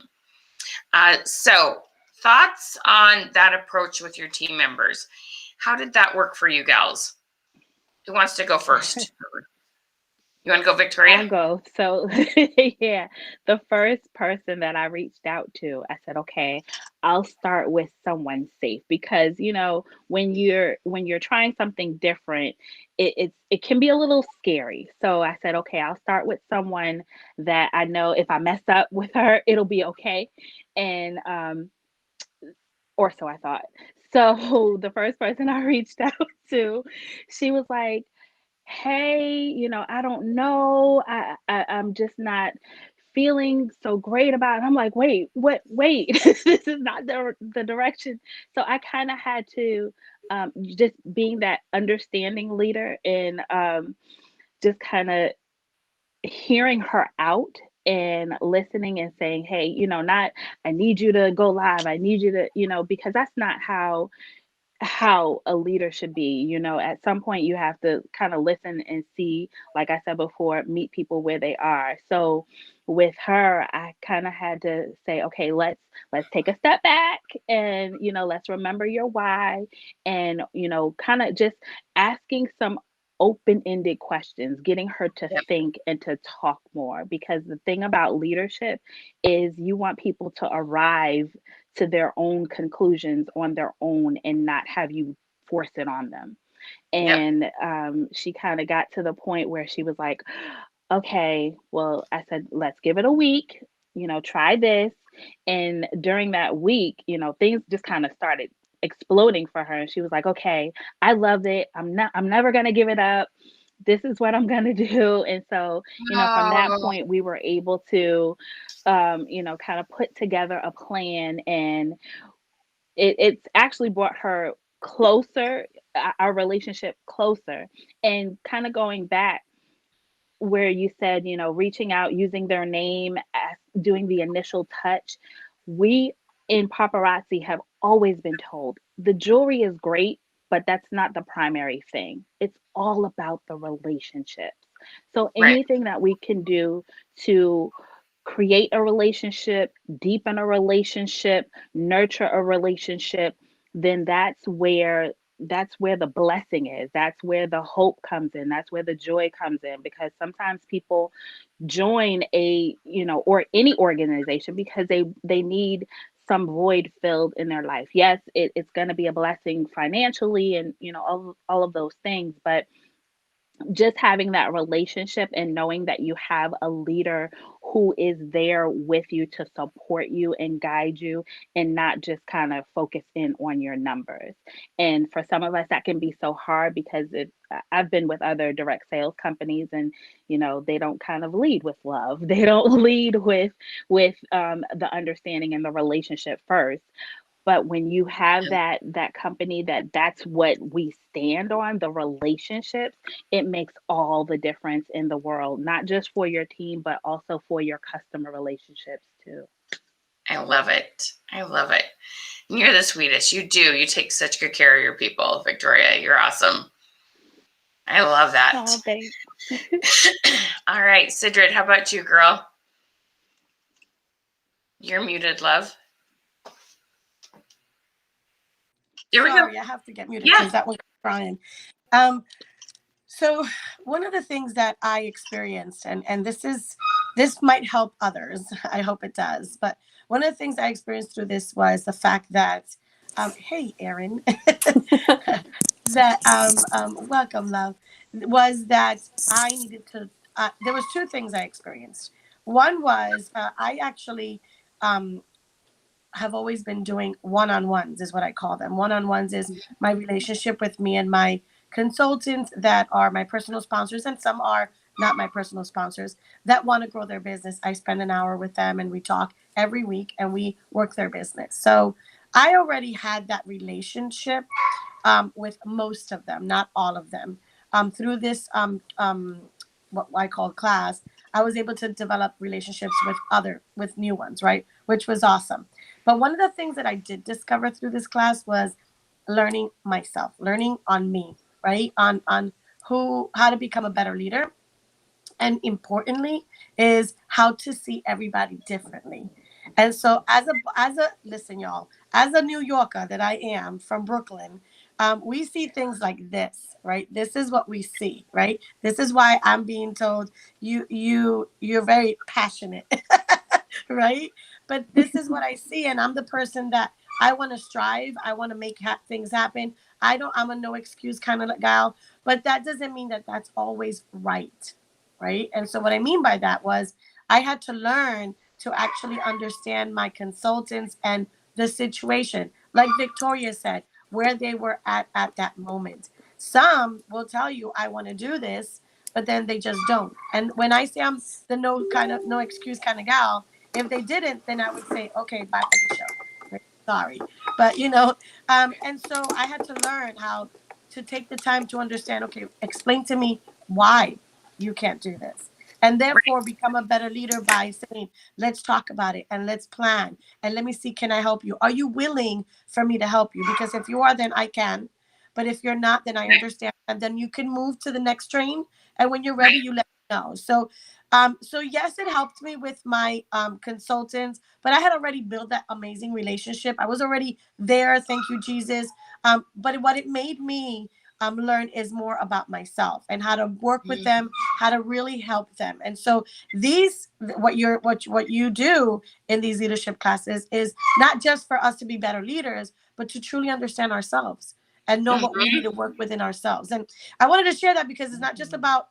So thoughts on that approach with your team members? How did that work for you gals? Who wants to go first? You want to go, Victoria? I'll go. So, yeah, the first person that I reached out to, I said, okay, I'll start with someone safe because, when you're trying something different, it can be a little scary. So I said, okay, I'll start with someone that I know if I mess up with her, it'll be okay. And or so I thought. So the first person I reached out to, she was like, hey, I don't know. I'm just not feeling so great about it. I'm like, wait, this is not the direction. So I kind of had to just being that understanding leader and just kind of hearing her out and listening and saying, hey, not I need you to go live. I need you to, because that's not how a leader should be. At some point you have to kind of listen and see, like I said before, meet people where they are. So with her, I kind of had to say, okay, let's take a step back and let's remember your why, and kind of just asking some open-ended questions, getting her to Yep. think and to talk more, because the thing about leadership is you want people to arrive to their own conclusions on their own and not have you force it on them. Yep. And she kind of got to the point where she was like, okay, well, I said, let's give it a week, try this. And during that week, things just kind of started exploding for her. And she was like, okay, I love it. I'm never going to give it up. This is what I'm going to do. And so, from that Oh, point, we were able to, kind of put together a plan, and it's actually brought her closer, our relationship closer. And kind of going back where you said, reaching out, using their name, as doing the initial touch, we in paparazzi have always been told the jewelry is great, but that's not the primary thing. It's all about the relationships. So right. anything that we can do to create a relationship, deepen a relationship, nurture a relationship, then that's where the blessing is. That's where the hope comes in. That's where the joy comes in, because sometimes people join or any organization because they need some void filled in their life. Yes, it's going to be a blessing financially and all of those things, but just having that relationship and knowing that you have a leader who is there with you to support you and guide you, and not just kind of focus in on your numbers. And for some of us that can be so hard because I've been with other direct sales companies, and they don't kind of lead with love. They don't lead with the understanding and the relationship first. But when you have that company that's what we stand on, the relationships, it makes all the difference in the world, not just for your team, but also for your customer relationships too. I love it. I love it. You're the sweetest. You do. You take such good care of your people, Victoria. You're awesome. I love that. Oh, thanks. All right, Sidrid, how about you, girl? You're muted, love. There we go. Sorry, I have to get muted because Yeah. that was crying. Um, so one of the things that I experienced, and this might help others. I hope it does. But one of the things I experienced through this was the fact that, hey, Erin, that welcome, love, was that I needed to. There was two things I experienced. One was I actually have always been doing one-on-ones, is what I call them. One-on-ones is my relationship with me and my consultants that are my personal sponsors, and some are not my personal sponsors that want to grow their business. I spend an hour with them and we talk every week and we work their business. So I already had that relationship with most of them, not all of them. through this what I call class, I was able to develop relationships with new ones, right? Which was awesome. But one of the things that I did discover through this class was learning myself, learning on me, right? On how to become a better leader, and importantly is how to see everybody differently. And so as a listen, y'all, as a New Yorker that I am from Brooklyn, we see things like this, right? This is what we see, right? This is why I'm being told you're very passionate. Right? But this is what I see, and I'm the person that I want to strive. I want to make things happen. I'm a no excuse kind of gal, but that doesn't mean that that's always right, right? And so what I mean by that was I had to learn to actually understand my consultants and the situation, like Victoria said, where they were at that moment. Some will tell you I want to do this, but then they just don't. And when I say I'm the no excuse kind of gal, if they didn't, then I would say, okay, bye for the show. Sorry. But, and so I had to learn how to take the time to understand, okay, explain to me why you can't do this. And therefore become a better leader by saying, let's talk about it and let's plan. And let me see, can I help you? Are you willing for me to help you? Because if you are, then I can. But if you're not, then I understand. And then you can move to the next train. And when you're ready, you let me know. So yes, it helped me with my consultants, but I had already built that amazing relationship. I was already there. Thank you, Jesus. But what it made me learn is more about myself and how to work with them, how to really help them. And so what you do in these leadership classes is not just for us to be better leaders, but to truly understand ourselves and know what we need to work within ourselves. And I wanted to share that because it's not just about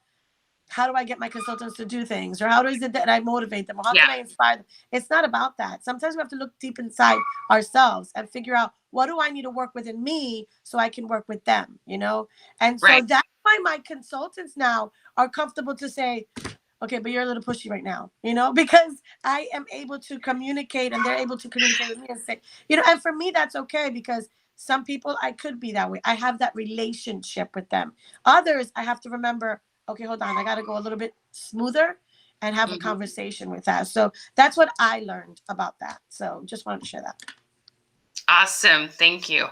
how do I get my consultants to do things, or how is it that I motivate them, or how can I inspire them? It's not about that. Sometimes we have to look deep inside ourselves and figure out what do I need to work within me so I can work with them, And so that's why my consultants now are comfortable to say, okay, but you're a little pushy right now, because I am able to communicate and they're able to communicate with me and say, and for me, that's okay because some people I could be that way. I have that relationship with them. Others, I have to remember, okay, hold on, I got to go a little bit smoother and have a conversation with that. So that's what I learned about that. So just wanted to share that. Awesome. Thank you.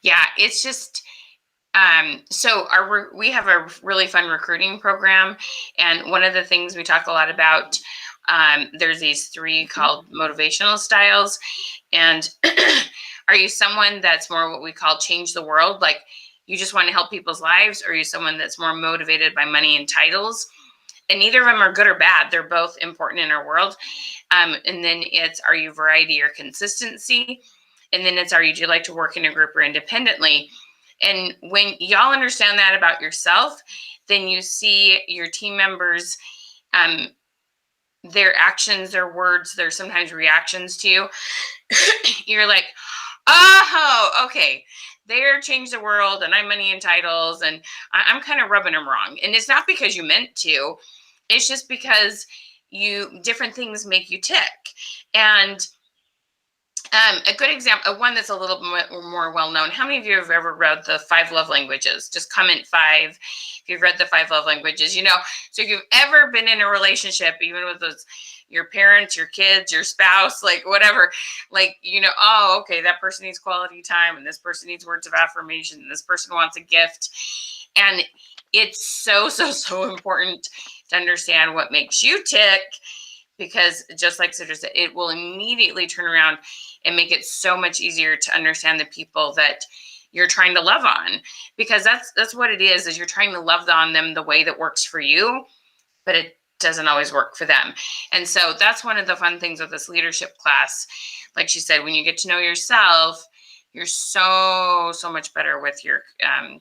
Yeah, it's just, so we have a really fun recruiting program. And one of the things we talk a lot about, there's these 3 called motivational styles. And are you someone that's more what we call change the world? Like you just want to help people's lives? Or are you someone that's more motivated by money and titles? And neither of them are good or bad. They're both important in our world. And then it's, are you variety or consistency? And then it's, do you like to work in a group or independently? And when y'all understand that about yourself, then you see your team members, their actions, their words, their sometimes reactions to you. You're like, oh, okay. They're change the world and I'm money and titles and I'm kind of rubbing them wrong. And it's not because you meant to. It's just because different things make you tick. And a good example, one that's a little more well-known. How many of you have ever read the 5 love languages? Just comment 5 if you've read the 5 love languages. So if you've ever been in a relationship, even with your parents, your kids, your spouse, like whatever, like, oh, okay, that person needs quality time and this person needs words of affirmation and this person wants a gift. And it's so, so, so important to understand what makes you tick, because just like Cedra said, it will immediately turn around and make it so much easier to understand the people that you're trying to love on, because that's what it is you're trying to love on them the way that works for you, but it doesn't always work for them. And so that's one of the fun things with this leadership class. Like she said, when you get to know yourself, you're so much better with your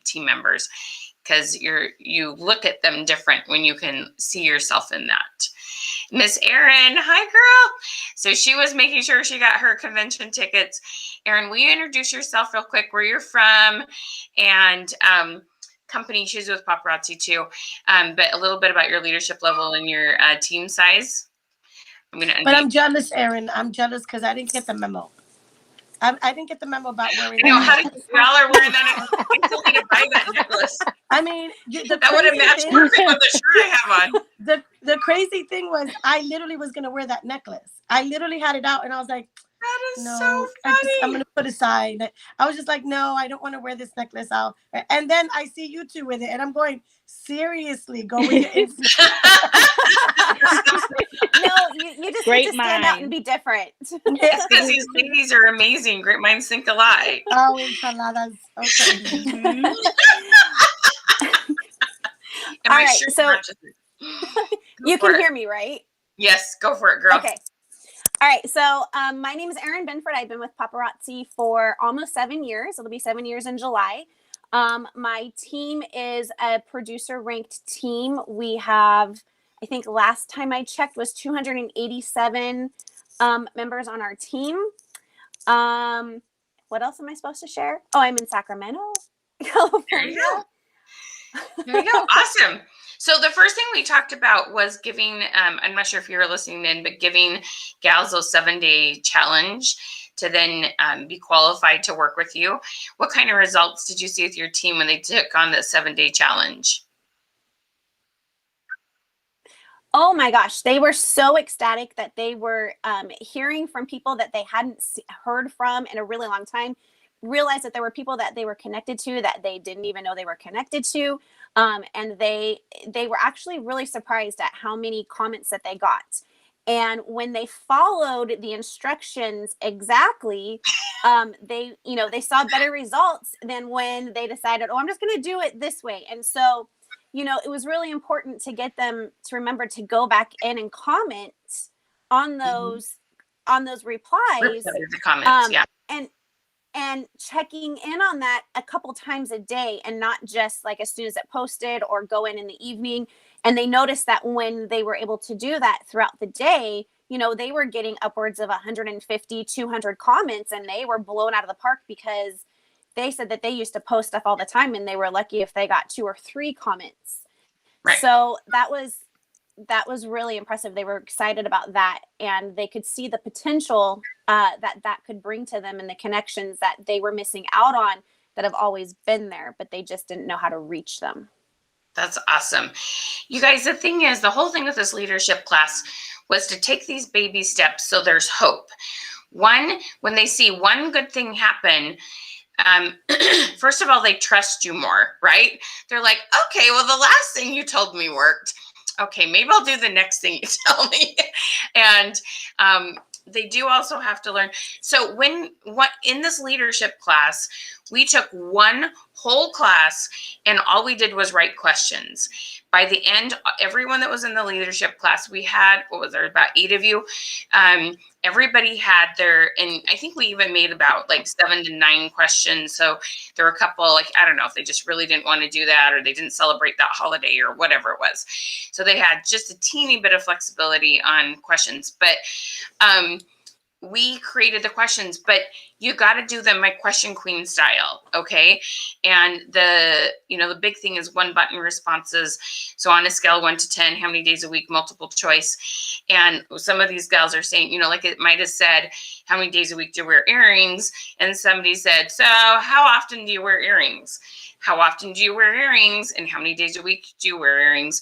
team members, because you look at them different when you can see yourself in that. Miss Erin, hi girl. So she was making sure she got her convention tickets. Erin, will you introduce yourself real quick, where you're from, and company? She's with Paparazzi too, but a little bit about your leadership level and your team size. But I'm jealous, Erin. I'm jealous because I didn't get the memo. I didn't get the memo about wearing. You know, how did you all are wearing that? I still need to buy that necklace. I mean, That would have matched perfect with the shirt I have on. The crazy thing was, I literally was gonna wear that necklace. I literally had it out, and I was like, That is no, so funny. I'm gonna put it aside. I was just like, no, I don't want to wear this necklace out. And then I see you two with it, and I'm going, seriously, go with your instinct. No, you just Great need to stand out and mind. be different. It's because these ladies are amazing. Great minds think alike. Oh, enchiladas. Okay. Mhm. And All my right, shirt so matches it. you for can it. hear me, right? Yes, go for it, girl. Okay. All right. So my name is Erin Binford. I've been with Paparazzi for almost 7 years. It'll be 7 years in July. My team is a producer ranked team. We have, I think last time I checked was 287 members on our team. What else am I supposed to share? Oh, I'm in Sacramento, California. There you go. There you go. Awesome. So the first thing we talked about was giving, I'm not sure if you were listening in, but giving gals those 7-day challenge to then be qualified to work with you. What kind of results did you see with your team when they took on the 7-day challenge? Oh my gosh, they were so ecstatic that they were hearing from people that they hadn't heard from in a really long time, realized that there were people that they were connected to that they didn't even know they were connected to. And they were actually really surprised at how many comments that they got. And when they followed the instructions exactly, they saw better results than when they decided, oh, I'm just going to do it this way. And so, it was really important to get them to remember to go back in and comment on those replies. The comments, yeah. And checking in on that a couple times a day, and not just like as soon as it posted or go in the evening. And they noticed that when they were able to do that throughout the day, they were getting upwards of 150, 200 comments, and they were blown out of the park because they said that they used to post stuff all the time and they were lucky if they got 2 or 3 comments. Right. So that was really impressive. They were excited about that, and they could see the potential that could bring to them, and the connections that they were missing out on that have always been there, but they just didn't know how to reach them. That's awesome. You guys, the thing is, the whole thing with this leadership class was to take these baby steps so there's hope. One, when they see one good thing happen, first of all, they trust you more, right? They're like, okay, well, the last thing you told me worked. Okay, maybe I'll do the next thing you tell me. And they do also have to learn. So in this leadership class, we took one whole class and all we did was write questions. By the end, everyone that was in the leadership class, we had, about 8 of you. Everybody had and I think we even made about like 7 to 9 questions. So there were a couple, I don't know if they just really didn't want to do that, or they didn't celebrate that holiday or whatever it was. So they had just a teeny bit of flexibility on questions, but we created the questions, but you got to do them my question queen style. Okay. And the big thing is 1-button responses. So on a scale 1 to 10, how many days a week, multiple choice. And some of these gals are saying, it might've said, how many days a week do you wear earrings? And somebody said, so how often do you wear earrings? How often do you wear earrings? And how many days a week do you wear earrings?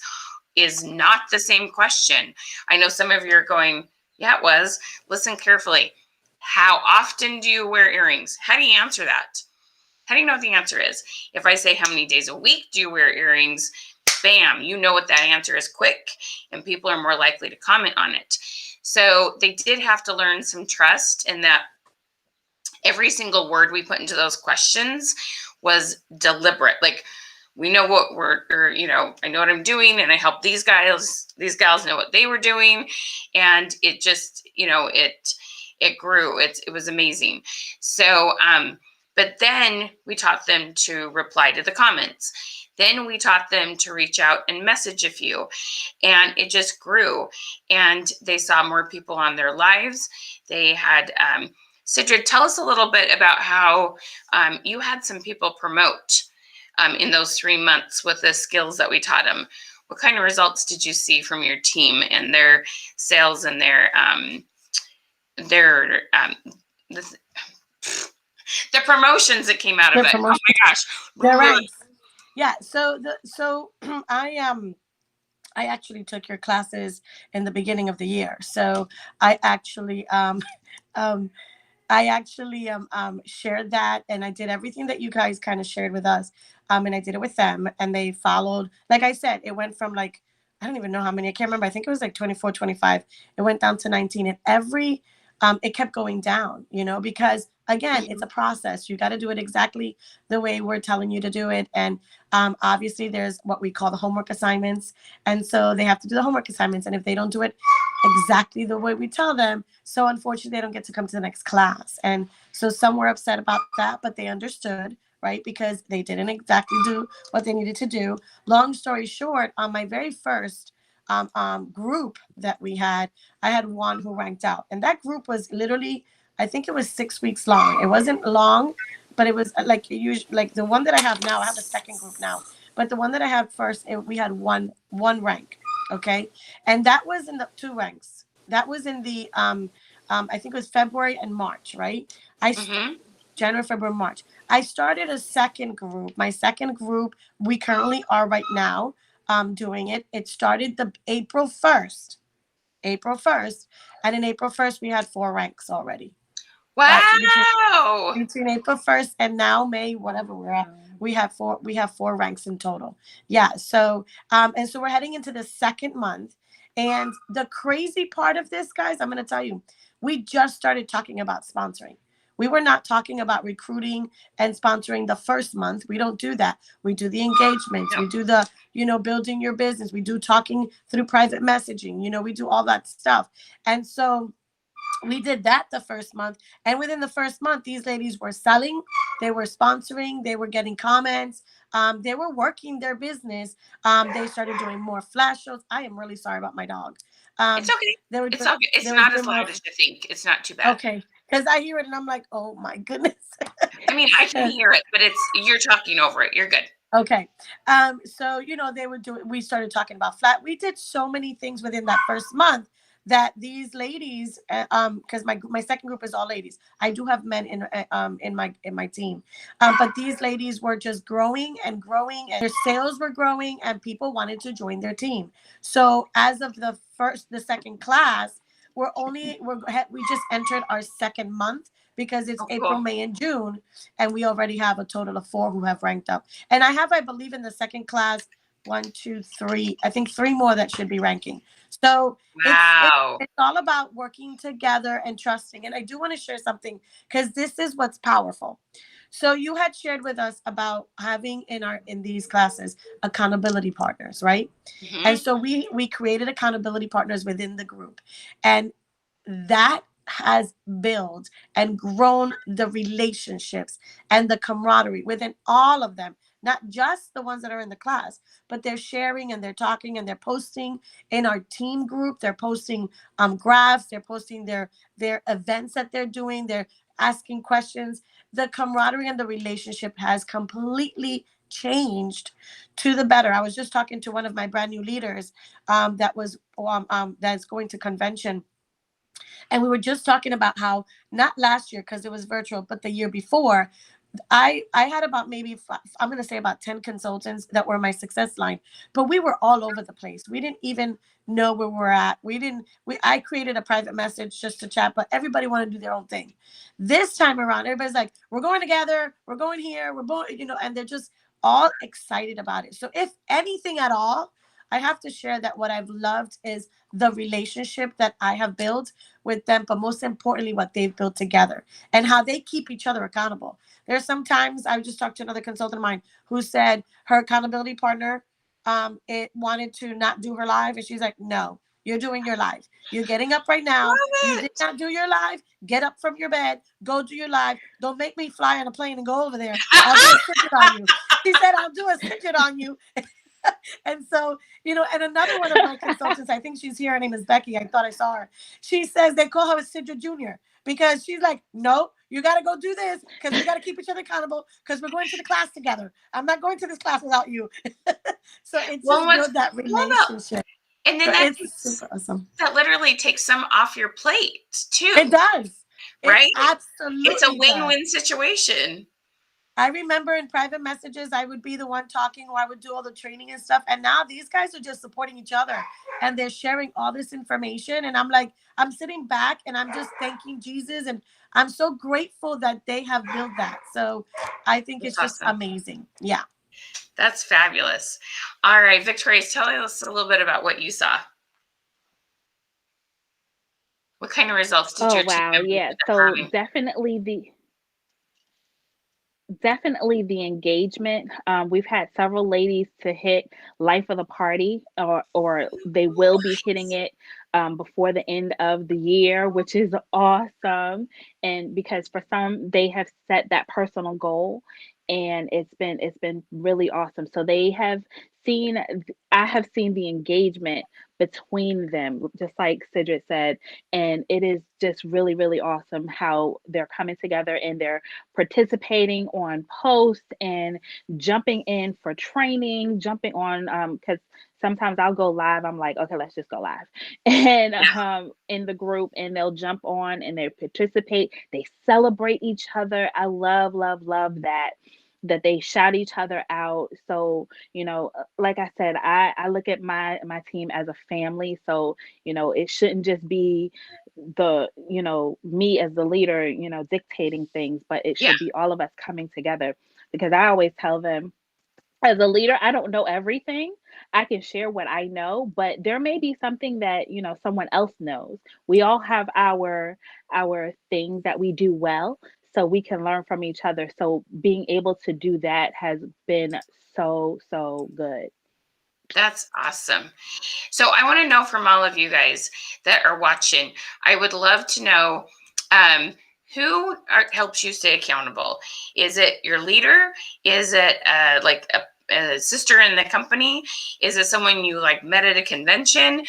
Is not the same question. I know some of you are going, yeah, it was. Listen carefully. How often do you wear earrings? How do you answer that? How do you know what the answer is? If I say, how many days a week do you wear earrings? Bam, you know what that answer is quick, and people are more likely to comment on it. So they did have to learn some trust in that every single word we put into those questions was deliberate. Like, we know what I know what I'm doing, and I helped these gals know what they were doing. And it just, it grew. It was amazing. So, but then we taught them to reply to the comments. Then we taught them to reach out and message a few, and it just grew. And they saw more people on their lives. They had, Sidra, tell us a little bit about how you had some people promote in those 3 months with the skills that we taught them. What kind of results did you see from your team and their sales and their The promotions that came out of The it. Oh promotion, my gosh. the Really? ranks. Yeah. So I actually took your classes in the beginning of the year. So I actually um shared that, and I did everything that you guys kind of shared with us. And I did it with them, and they followed. Like I said, it went from like, I don't even know how many. I can't remember. I think it was like 24, 25. It went down to 19, and it kept going down, because again, it's a process. You got to do it exactly the way we're telling you to do it. And obviously there's what we call the homework assignments. And so they have to do the homework assignments. And if they don't do it exactly the way we tell them, so unfortunately they don't get to come to the next class. And so some were upset about that, but they understood, right? Because they didn't exactly do what they needed to do. Long story short, on my very first group that we had, I had one who ranked out, and that group was literally, I think it was 6 weeks long. It wasn't long, but it was like the one that I have now. I have a second group now, but the one that I had first, we had one rank, okay, and that was in the two ranks. That was in the I think it was February and March, right? I Mm-hmm. January, February, March. I started a second group. My second group, we currently are right now doing it. It started the April 1st. April 1st. And in April 1st, we had 4 ranks already. That's Wow. between April 1st and now May, whatever we're at. We have four ranks in total. Yeah. So and so we're heading into the second month. And the crazy part of this, guys, I'm gonna tell you, we just started talking about sponsoring. We were not talking about recruiting and sponsoring the first month. We don't do that. We do the engagements. No. We do the, building your business. We do talking through private messaging. We do all that stuff. And so we did that the first month, and within the first month these ladies were selling, they were sponsoring, they were getting comments, they were working their business, they started doing more flash shows. I am really sorry about my dog. It's okay. They were It's doing, okay. It's they were not as doing more. loud as you think. It's not too bad. Okay, because I hear it and I'm like, oh my goodness. I mean, I can hear it, but you're talking over it. You're good. Okay. So we started talking about flat. We did so many things within that first month that these ladies, because my second group is all ladies. I do have men in my team. But these ladies were just growing and growing, and their sales were growing, and people wanted to join their team. So as of the second class, we just entered our second month, because it's April, Cool. May, and June, and we already have a total of 4 who have ranked up. And I believe, in the second class, 1, 2, 3, I think 3 more that should be ranking. So Wow. it's all about working together and trusting. And I do want to share something, because this is what's powerful. So you had shared with us about having in these classes accountability partners, right? Mm-hmm. And so we created accountability partners within the group, and that has built and grown the relationships and the camaraderie within all of them, not just the ones that are in the class, but they're sharing and they're talking and they're posting in our team group. They're posting graphs, they're posting their events that they're doing, they're asking questions. The camaraderie and the relationship has completely changed to the better. I was just talking to one of my brand new leaders that's going to convention, and we were just talking about how, not last year because it was virtual, but the year before, I had about maybe I'm going to say about 10 consultants that were my success line, but we were all over the place. We didn't even know where we're at. I created a private message just to chat, but everybody wanted to do their own thing. This time around, everybody's like, we're going together, we're going here, we're going, and they're just all excited about it. So if anything at all, I have to share that what I've loved is the relationship that I have built with them, but most importantly, what they've built together and how they keep each other accountable. There's sometimes, I just talked to another consultant of mine who said her accountability partner it wanted to not do her live, and she's like, no, you're doing your live. You're getting up right now. You did not do your live. Get up from your bed. Go do your live. Don't make me fly on a plane and go over there. I'll do a sidget on you. She said, I'll do a sidget on you. And so, and another one of my consultants, I think she's here, her name is Becky. I thought I saw her. She says they call her a Sidra Junior, because she's like, no, you got to go do this, because we got to keep each other accountable, because we're going to the class together. I'm not going to this class without you. So it's just build that relationship. And then it's super awesome. That literally takes some off your plate too. It does. It right? It's a absolutely does. win-win situation. I remember in private messages, I would be the one talking or I would do all the training and stuff. And now these guys are just supporting each other and they're sharing all this information. And I'm like, I'm sitting back and I'm just thanking Jesus. And I'm so grateful that they have built that. So I think That's it's just awesome. amazing. Yeah. That's fabulous. All right, Victorious, tell us a little bit about what you saw. What kind of results did Oh your team wow, members yeah. end up So having? definitely the engagement. We've had several ladies to hit life of the party, or they will be hitting it before the end of the year, which is awesome. And because for some, they have set that personal goal, and it's been really awesome. So they have seen, I have seen the engagement between them, just like Sidrid said, and it is just really, really awesome how they're coming together and they're participating on posts and jumping in for training, jumping on because sometimes I'll go live. I'm like, okay, let's just go live. And in the group, and they'll jump on and they participate. They celebrate each other. I love, love, love that they shout each other out. So, like I said, I look at my team as a family. So, it shouldn't just be me as the leader, dictating things, but it Yeah, should be all of us coming together, because I always tell them, as a leader, I don't know everything. I can share what I know, but there may be something that, someone else knows. We all have our things that we do well, so we can learn from each other. So being able to do that has been so good. that's awesome. So I want to know from all of you guys that are watching, I would love to know um, helps you stay accountable. Is it your leader? Is it like a sister in the company? Is it someone you like met at a convention?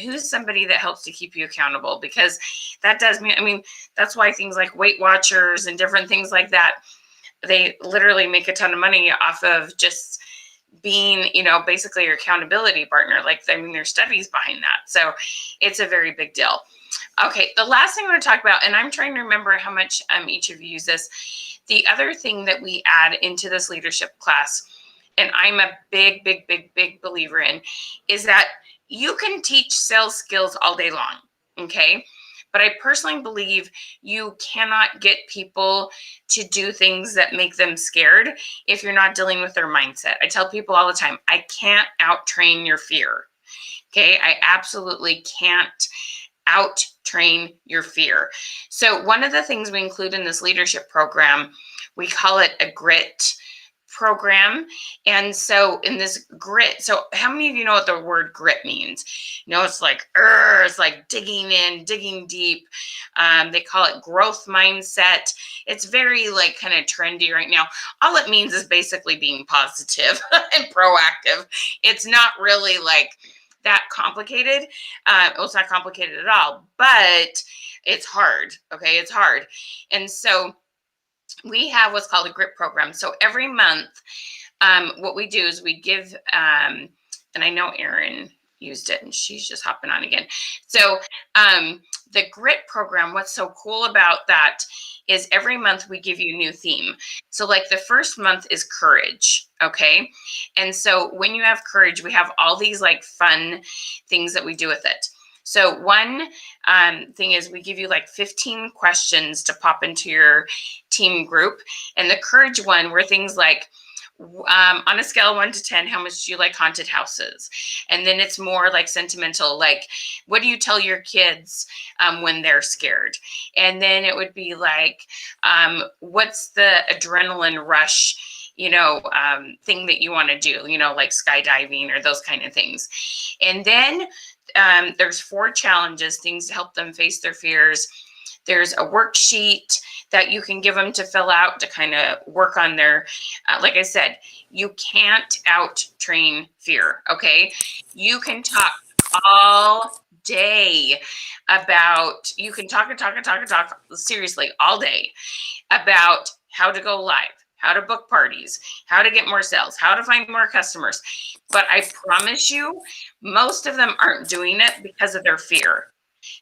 Who's somebody that helps to keep you accountable? Because that does mean, I mean, that's why things like Weight Watchers and different things like that, they literally make a ton of money off of just being, basically your accountability partner. Like, I mean, there's studies behind that. So it's a very big deal. Okay, the last thing I want to talk about, and I'm trying to remember how much each of you use this. The other thing that we add into this leadership class, and I'm a big, big, big, big believer in, is that you can teach sales skills all day long. Okay. But I personally believe you cannot get people to do things that make them scared if you're not dealing with their mindset. I tell people all the time, I can't out train your fear. Okay. I absolutely can't out train your fear. So one of the things we include in this leadership program, we call it a grit program. And so in this grit, so how many of you know what the word grit means? It's like, it's like digging in, digging deep. They call it growth mindset. It's very like kind of trendy right now. All it means is basically being positive and proactive. It's not really like that complicated. It's not complicated at all, but it's hard. Okay. It's hard. And so we have what's called a grit program. So every month, what we do is we give, and I know Erin used it and she's just hopping on again. So the grit program, what's so cool about that is every month we give you a new theme. So like the first month is courage. Okay. And so when you have courage, we have all these like fun things that we do with it. So one thing is we give you like 15 questions to pop into your team group. And the courage one were things like, on a scale of 1 to 10, how much do you like haunted houses? And then it's more like sentimental, like, what do you tell your kids when they're scared? And then it would be like, what's the adrenaline rush, thing that you want to do, like skydiving or those kind of things. And then there's 4 challenges, things to help them face their fears. There's a worksheet that you can give them to fill out to kind of work on their, like I said, you can't out train fear. Okay. You can talk all day about, you can talk seriously all day about how to go live, how to book parties, how to get more sales, how to find more customers. But I promise you, most of them aren't doing it because of their fear.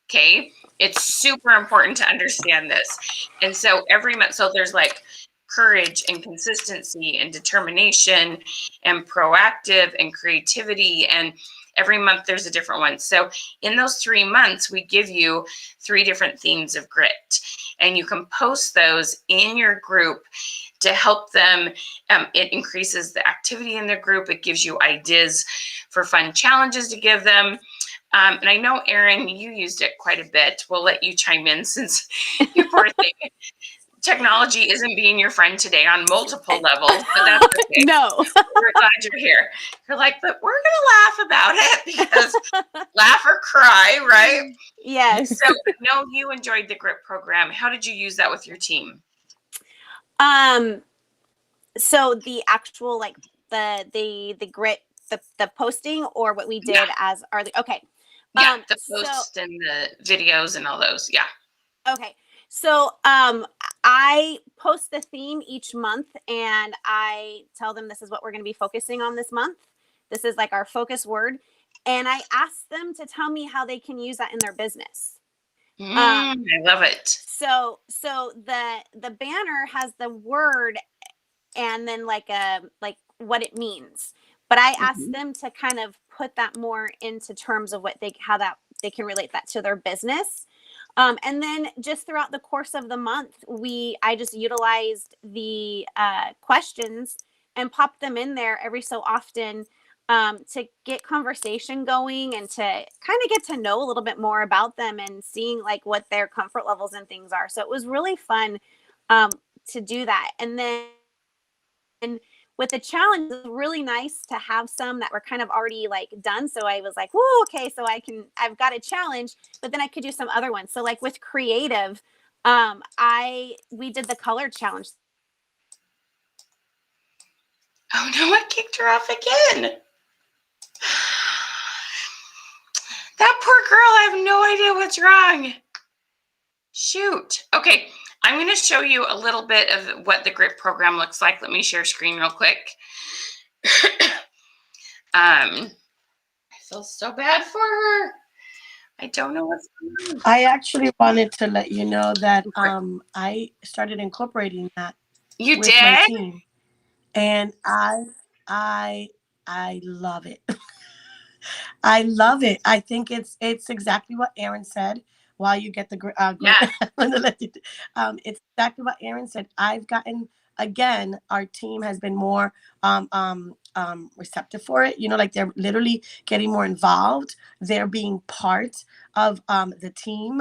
Okay. It's super important to understand this. And so every month, so there's like courage and consistency and determination and proactive and creativity. And every month there's a different one. So in those 3 months, we give you 3 different themes of grit. And you can post those in your group to help them. It increases the activity in their group. It gives you ideas for fun challenges to give them. And I know, Erin, you used it quite a bit. We'll let you chime in since you poor thing. Technology isn't being your friend today on multiple levels, but that's okay. No. We're glad you're here. You're like, but we're going to laugh about it because laugh or cry, right? Yes. So I know you enjoyed the GRIP program. How did you use that with your team? So the actual, like the grit, the posting, or what we did as our, okay. Yeah, the posts and the videos and all those. Yeah. Okay. So I post the theme each month, and I tell them this is what we're going to be focusing on this month. This is like our focus word. And I ask them to tell me how they can use that in their business. I love it. So the banner has the word and then like what it means. But I ask them to kind of put that more into terms of how they can relate that to their business. And then just throughout the course of the month, I just utilized the questions and popped them in there every so often to get conversation going and to kind of get to know a little bit more about them and seeing like what their comfort levels and things are. So it was really fun to do that. And then with the challenge, it was really nice to have some that were kind of already like done. So I was like, whoa, okay, so I've got a challenge, but then I could do some other ones. So like with creative, we did the color challenge. Oh no, I kicked her off again. That poor girl, I have no idea what's wrong. Shoot. Okay, I'm going to show you a little bit of what the GRIP program looks like. Let me share screen real quick. I feel so bad for her. I don't know what's going on. I actually wanted to let you know that I started incorporating that You with my did? team, and I love it. I love it. I think it's exactly what Erin said. While you get the Yeah. it's exactly what Erin said. I've gotten, again, our team has been more receptive for it. You know, like they're literally getting more involved. They're being part of the team.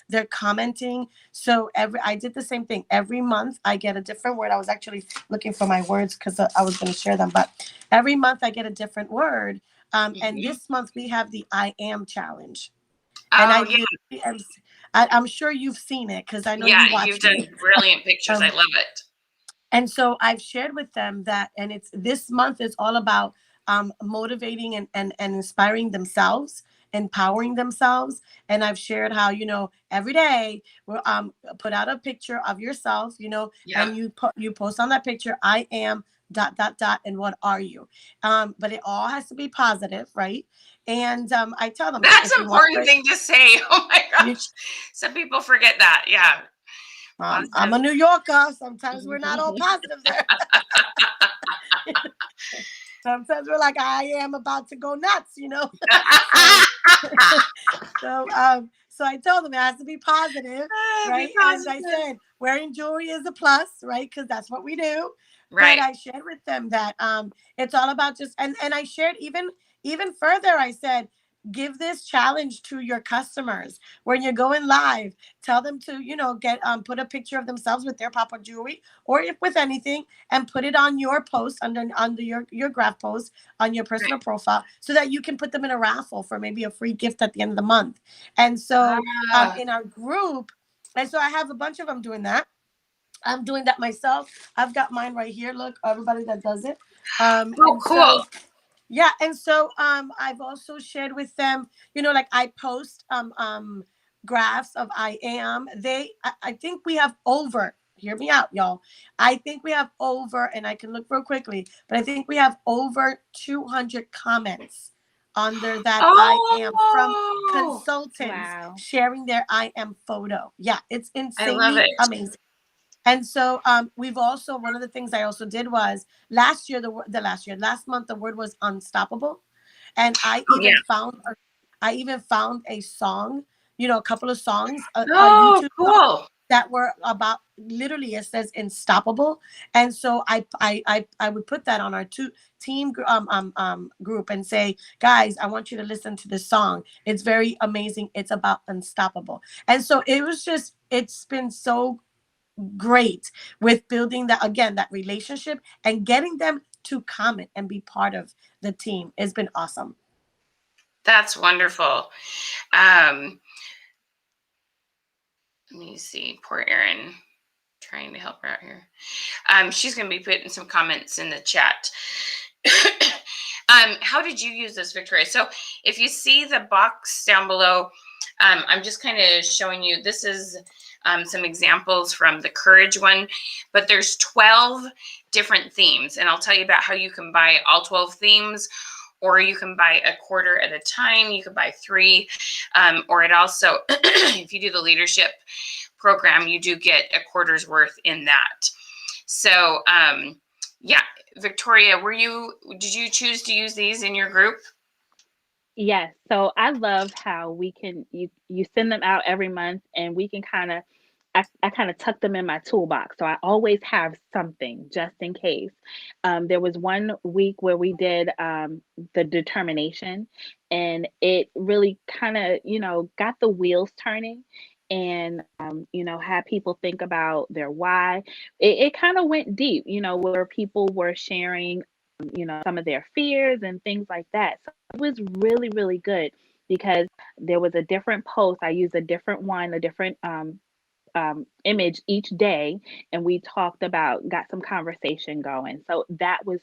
They're commenting. So I did the same thing. Every month I get a different word. I was actually looking for my words because I was going to share them. But every month I get a different word. And this month we have the I Am Challenge. And I'm sure you've seen it because I know you watch. You've done brilliant pictures. I love it. And so I've shared with them that, and it's this month is all about motivating and inspiring themselves, empowering themselves. And I've shared how, you know, every day we'll put out a picture of yourself, you know, and you post on that picture, I am ... and what are you? But it all has to be positive, right? And I tell them that's an important thing to say. Oh my gosh, some people forget that. Yeah. I'm a New Yorker. Sometimes we're not all positive there. Sometimes we're like, I am about to go nuts, you know. So I told them it has to be positive, right? As I said, wearing jewelry is a plus, right? Because that's what we do. Right. But I shared with them that it's all about just and I shared even further. I said, give this challenge to your customers when you're going live. Tell them to, you know, get put a picture of themselves with their pop-up jewelry or if with anything, and put it on your post under your graph post on your personal profile, so that you can put them in a raffle for maybe a free gift at the end of the month. And so in our group, and so I have a bunch of them doing that. I'm doing that myself. I've got mine right here. Look, everybody that does it. Cool. So, yeah, and so I've also shared with them, you know, like I post graphs of I am. I think we have over, hear me out, y'all. I think we have over, and I can look real quickly, but I think we have over 200 comments under that I am from Oh, consultants Wow. sharing their I am photo. Yeah, it's I love insanely it. amazing. And so we've also, one of the things I also did was last month, the word was unstoppable. And Oh, yeah. I even found a song, a couple of songs, a Oh, YouTube song cool. that were about, literally it says unstoppable. And so I would put that on our team group and say, guys, I want you to listen to this song. It's very amazing. It's about unstoppable. And so it's been so great with building that relationship and getting them to comment and be part of the team. It's been awesome. That's wonderful. Let me see. Poor Erin. Trying to help her out here. She's going to be putting some comments in the chat. How did you use this, Victoria? So if you see the box down below, I'm just kind of showing you, this is some examples from the Courage one, but there's 12 different themes, and I'll tell you about how you can buy all 12 themes, or you can buy a quarter at a time. You can buy 3, or it also, if you do the leadership program, you do get a quarter's worth in that. So yeah, Victoria, did you choose to use these in your group? Yes. So I love how we can you send them out every month, and we can kind of I kind of tuck them in my toolbox. So I always have something just in case. There was one week where we did the determination, and it really kind of, got the wheels turning, and, had people think about their why. It kind of went deep, where people were sharing, some of their fears and things like that. So it was really, really good because there was a different post. I used a different one, a different image each day, and we got some conversation going. So that was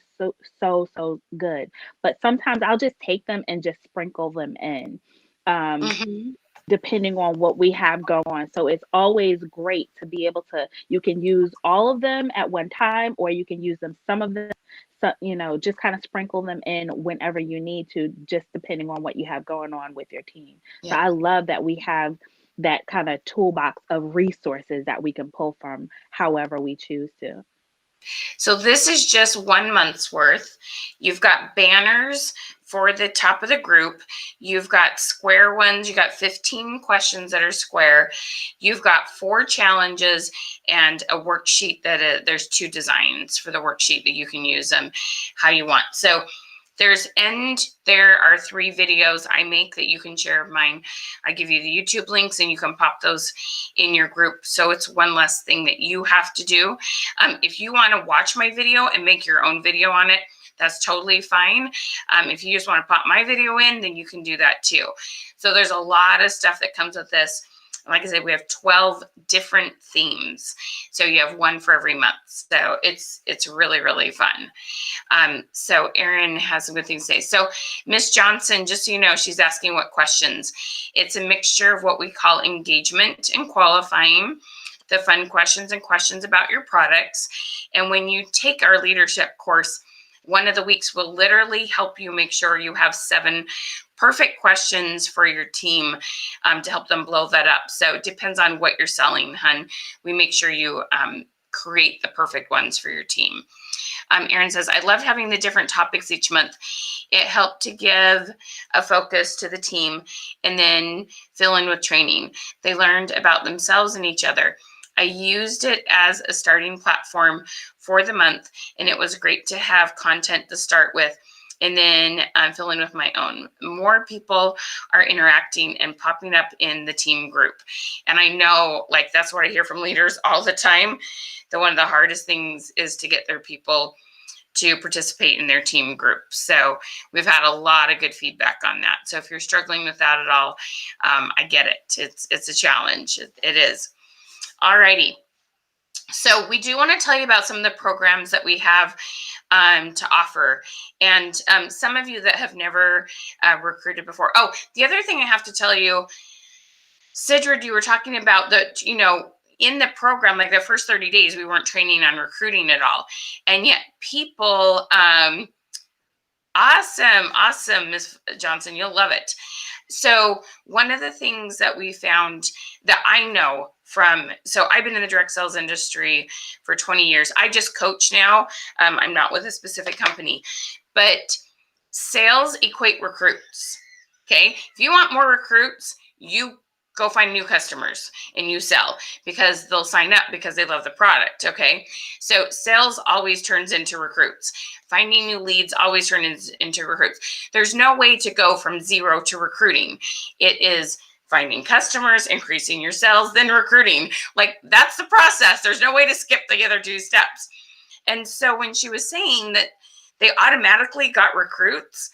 so good. But sometimes I'll just take them and just sprinkle them in. Um, Mm-hmm. Depending on what we have going on. So it's always great to be able to, you can use all of them at one time, or you can use them, some of them, so, just kind of sprinkle them in whenever you need to, just depending on what you have going on with your team. So Yeah. I love that we have that kind of toolbox of resources that we can pull from however we choose to. So this is just 1 month's worth. You've got banners for the top of the group. You've got square ones. You got 15 questions that are square. You've got 4 challenges and a worksheet there's 2 designs for the worksheet that you can use them how you want. So there are 3 videos I make that you can share of mine. I give you the YouTube links and you can pop those in your group. So it's one less thing that you have to do. If you want to watch my video and make your own video on it, that's totally fine. If you just want to pop my video in, then you can do that too. So there's a lot of stuff that comes with this. Like I said, we have 12 different themes. So you have one for every month. So it's really, really fun. So Erin has some good things to say. So Miss Johnson, just so you know, she's asking what questions. It's a mixture of what we call engagement and qualifying, the fun questions and questions about your products. And when you take our leadership course, one of the weeks will literally help you make sure you have 7 perfect questions for your team to help them blow that up. So it depends on what you're selling, hun. We make sure you create the perfect ones for your team. Erin says, I love having the different topics each month. It helped to give a focus to the team and then fill in with training. They learned about themselves and each other. I used it as a starting platform for the month, and it was great to have content to start with and then fill in with my own. More people are interacting and popping up in the team group. And I know, like, that's what I hear from leaders all the time, that one of the hardest things is to get their people to participate in their team group. So we've had a lot of good feedback on that. So if you're struggling with that at all, I get it. It's a challenge. It is. All righty. So we do want to tell you about some of the programs that we have to offer. And some of you that have never recruited before. Oh, the other thing I have to tell you, Sidrid, you were talking about in the program, like the first 30 days, we weren't training on recruiting at all. And yet people, Awesome, Miss Johnson. You'll love it. So one of the things that we found that I know from, so I've been in the direct sales industry for 20 years. I just coach now. I'm not with a specific company, but sales equate recruits. Okay. If you want more recruits, you go find new customers and you sell, because they'll sign up because they love the product. Okay. So sales always turns into recruits. Finding new leads always turns into recruits. There's no way to go from zero to recruiting. It is finding customers, increasing your sales, then recruiting. Like, that's the process. There's no way to skip the other two steps. And so when she was saying that they automatically got recruits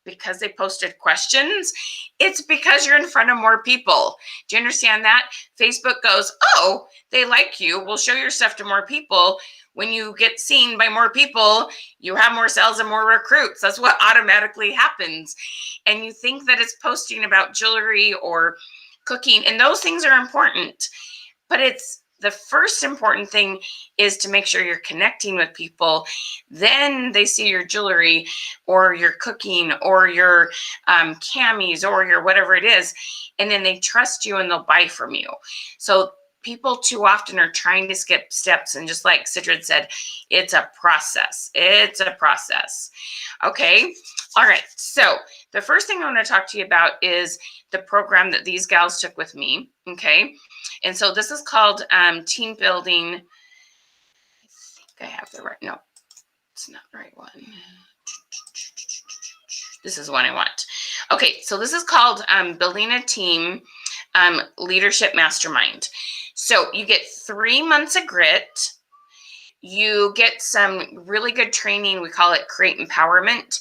because they posted questions, it's because you're in front of more people. Do you understand that? Facebook goes, oh, they like you. We'll show your stuff to more people. When you get seen by more people, you have more sales and more recruits. That's what automatically happens. And you think that it's posting about jewelry or cooking, and those things are important, but it's the first important thing is to make sure you're connecting with people. Then they see your jewelry or your cooking or your camis or your whatever it is, and then they trust you and they'll buy from you. So people too often are trying to skip steps, and just like Sidrid said, it's a process. It's a process. Okay. All right. So the first thing I want to talk to you about is the program that these gals took with me. Okay. And so this is called team building. I think I have the right, no, it's not the right one. This is the one I want. Okay, so this is called building a team leadership mastermind. So you get 3 months of grit. You get some really good training. We call it Create Empowerment.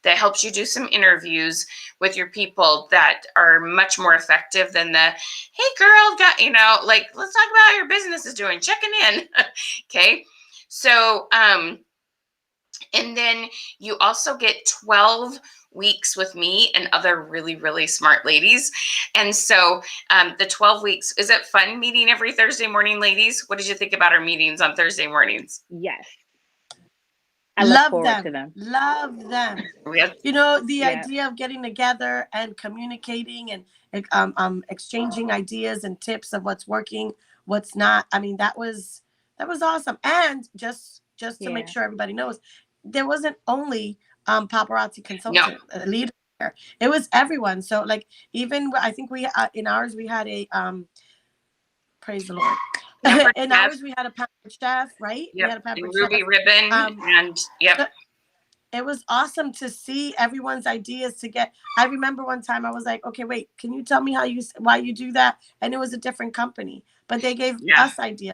That helps you do some interviews with your people that are much more effective than the, hey girl, got, like, let's talk about how your business is doing, checking in. Okay. So, and then you also get 12 weeks with me and other really, really smart ladies. And so the 12 weeks, is it fun meeting every Thursday morning, ladies? What did you think about our meetings on Thursday mornings? Yes. I look forward to them. Love them. The idea of getting together and communicating and exchanging ideas and tips of what's working, what's not. I mean, that was awesome. And just to make sure everybody knows, there wasn't only paparazzi consultant leader there. It was everyone. So like, even I think we in ours we had a praise the Lord. In ours, we had a pampered chef, right? Yep. We had a pampered Ruby chef. ribbon, and yep. It was awesome to see everyone's ideas to get. I remember one time I was like, okay, wait, can you tell me why you do that? And it was a different company, but they gave us ideas.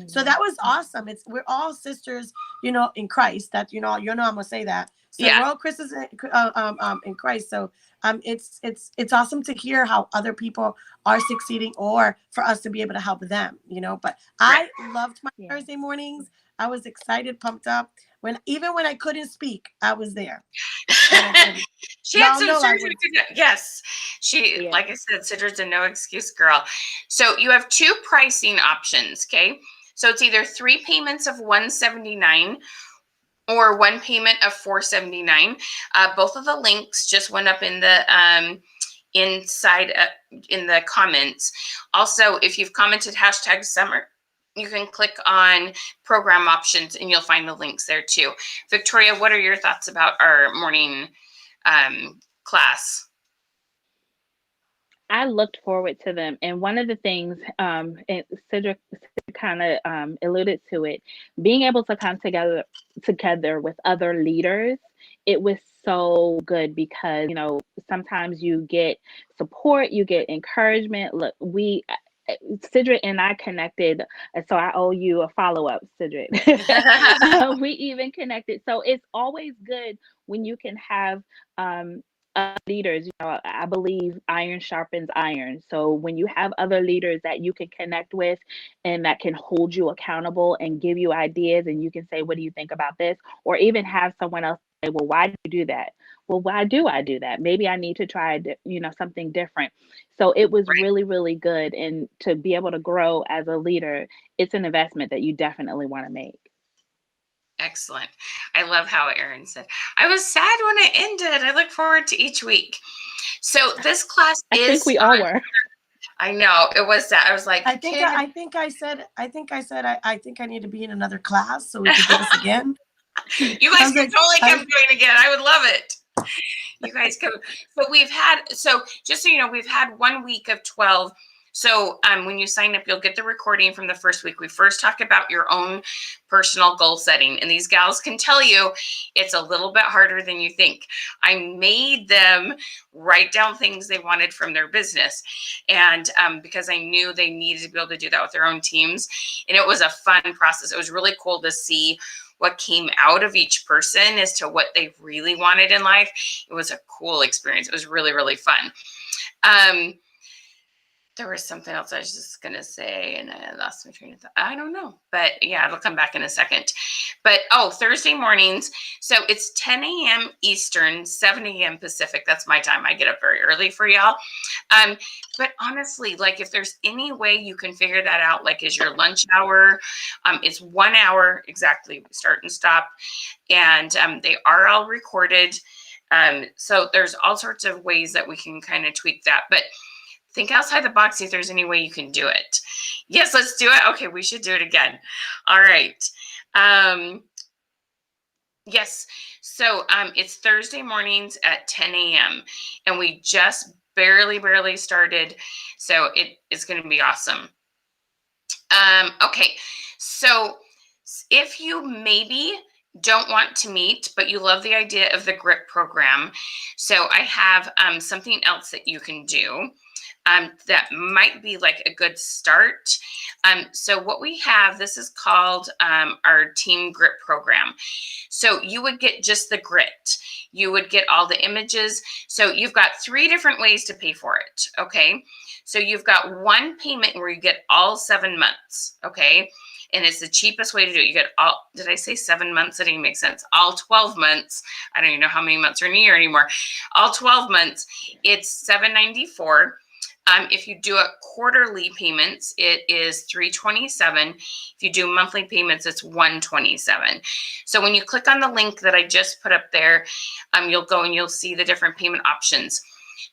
So that was awesome. We're all sisters, in Christ. That I'm gonna say that. So we're all Christians in Christ. So it's awesome to hear how other people are succeeding, or for us to be able to help them. But I loved my Thursday mornings. I was excited, pumped up. Even when I couldn't speak, I was there. She had some surgery. Yes. Like I said, Sidrid's a no excuse girl. So you have 2 pricing options. Okay. So it's either 3 payments of $179 or 1 payment of $479. Both of the links just went up in the inside in the comments. Also, if you've commented #summer, you can click on program options and you'll find the links there too. Victoria, what are your thoughts about our morning class? I looked forward to them. And one of the things, and Cedric kind of alluded to it, being able to come together with other leaders, it was so good because, sometimes you get support, you get encouragement. Look, Cedric and I connected, so I owe you a follow-up, Cedric. We even connected. So it's always good when you can have leaders. I believe iron sharpens iron. So when you have other leaders that you can connect with and that can hold you accountable and give you ideas, and you can say, what do you think about this? Or even have someone else say, well, why do you do that? Well, why do I do that? Maybe I need to try, something different. So it was really, really good. And to be able to grow as a leader, it's an investment that you definitely want to make. Excellent. I love how Erin said, I was sad when it ended. I look forward to each week. So this class I is think we all were. I know it was that. I was like, I think I said I think I need to be in another class so we could do this again. You guys can totally come doing again. I would love it. You guys come. So just so you know, we've had 1 week of 12. So when you sign up, you'll get the recording from the first week. We first talk about your own personal goal setting. And these gals can tell you it's a little bit harder than you think. I made them write down things they wanted from their business. And because I knew they needed to be able to do that with their own teams. And it was a fun process. It was really cool to see what came out of each person as to what they really wanted in life. It was a cool experience. It was really, really fun. There was something else I was just going to say, and I lost my train of thought. I don't know. But yeah, it'll come back in a second. But, Thursday mornings. So it's 10 a.m. Eastern, 7 a.m. Pacific. That's my time. I get up very early for y'all. But honestly, like if there's any way you can figure that out, like is your lunch hour, it's 1 hour exactly, start and stop. And they are all recorded. So there's all sorts of ways that we can kind of tweak that. But think outside the box, see if there's any way you can do it. Yes, let's do it. Okay, we should do it again. All right. Yes, so it's Thursday mornings at 10 a.m. and we just barely started. So it's going to be awesome. Okay, so if you maybe don't want to meet, but you love the idea of the GRIT program, so I have something else that you can do. That might be like a good start. So what we have, this is called our Team GRIT program. So you would get just the GRIT. You would get all the images. So you've got 3 different ways to pay for it, okay? So you've got one payment where you get all 7 months, okay? And it's the cheapest way to do it. You get all, did I say 7 months? That didn't make sense. All 12 months. I don't even know how many months are in a year anymore. All 12 months, it's $7.94. If you do a quarterly payments, it is $327. If you do monthly payments, it's $127. So when you click on the link that I just put up there, you'll go and you'll see the different payment options.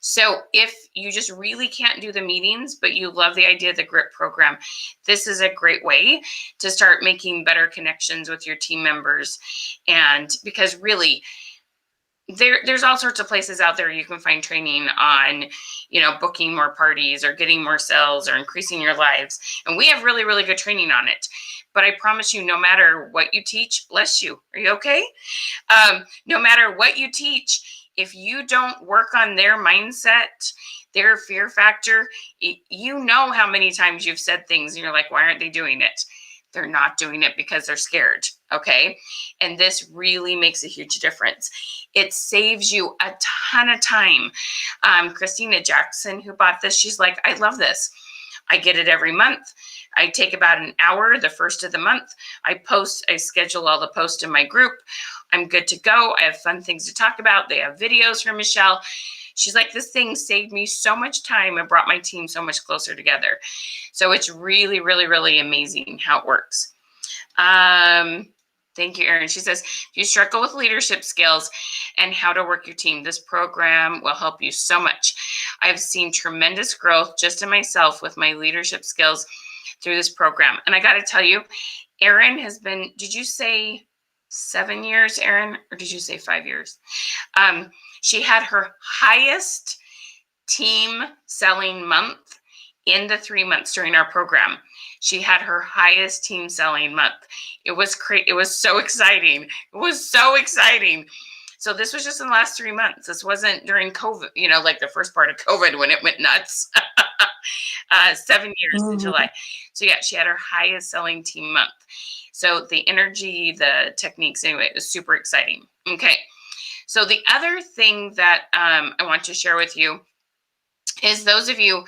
So if you just really can't do the meetings, but you love the idea of the GRIT program, this is a great way to start making better connections with your team members. And because really, there's all sorts of places out there you can find training on, booking more parties or getting more sales or increasing your lives. And we have really, really good training on it. But I promise you, no matter what you teach, bless you. Are you okay? No matter what you teach, if you don't work on their mindset, their fear factor, you know how many times you've said things and you're like, why aren't they doing it? They're not doing it because they're scared, okay? And this really makes a huge difference. It saves you a ton of time. Christina Jackson, who bought this, she's like, I love this. I get it every month. I take about an hour the first of the month. I schedule all the posts in my group. I'm good to go. I have fun things to talk about. They have videos from Michelle. She's like, this thing saved me so much time and brought my team so much closer together. So it's really, really, really amazing how it works. Thank you, Erin. She says, if you struggle with leadership skills and how to work your team, this program will help you so much. I've seen tremendous growth just in myself with my leadership skills through this program. And I got to tell you, Erin has been, did you say 7 years, Erin, or did you say 5 years? She had her highest team selling month in the 3 months during our program. She had her highest team selling month. It was It was so exciting. It was so exciting. So this was just in the last 3 months. This wasn't during COVID, like the first part of COVID when it went nuts. 7 years in July. So yeah, she had her highest selling team month. So the energy, the techniques, anyway, it was super exciting. Okay. So the other thing that I want to share with you is those of you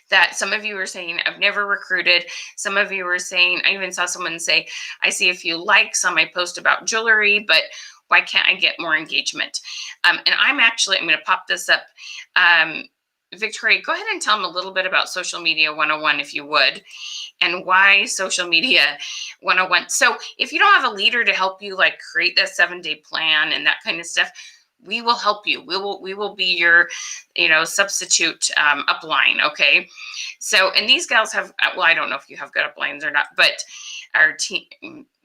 that some of you were saying, I've never recruited. Some of you were saying, I even saw someone say, I see a few likes on my post about jewelry, but why can't I get more engagement? And I'm going to pop this up. Victoria, go ahead and tell them a little bit about Social Media 101, if you would, and why Social Media 101. So if you don't have a leader to help you like create that 7-day plan and that kind of stuff, we will help you. We will be your, substitute upline. Okay. So, and these gals have, well, I don't know if you have good uplines or not, but our team,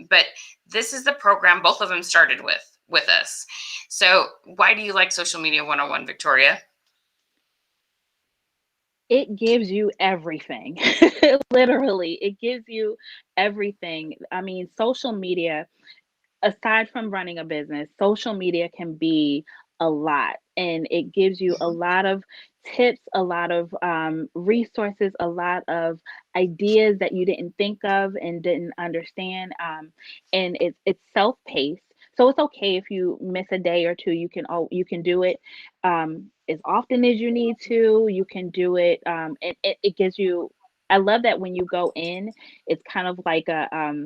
but this is the program both of them started with us. So why do you like Social Media 101, Victoria? It gives you everything. Literally, it gives you everything. I mean, social media, aside from running a business, social media can be a lot, and it gives you a lot of tips, a lot of resources, a lot of ideas that you didn't think of and didn't understand. And it's self-paced, so it's okay if you miss a day or two. You can do it as often as you need to. You can do it. It gives you. I love that when you go in, it's kind of like a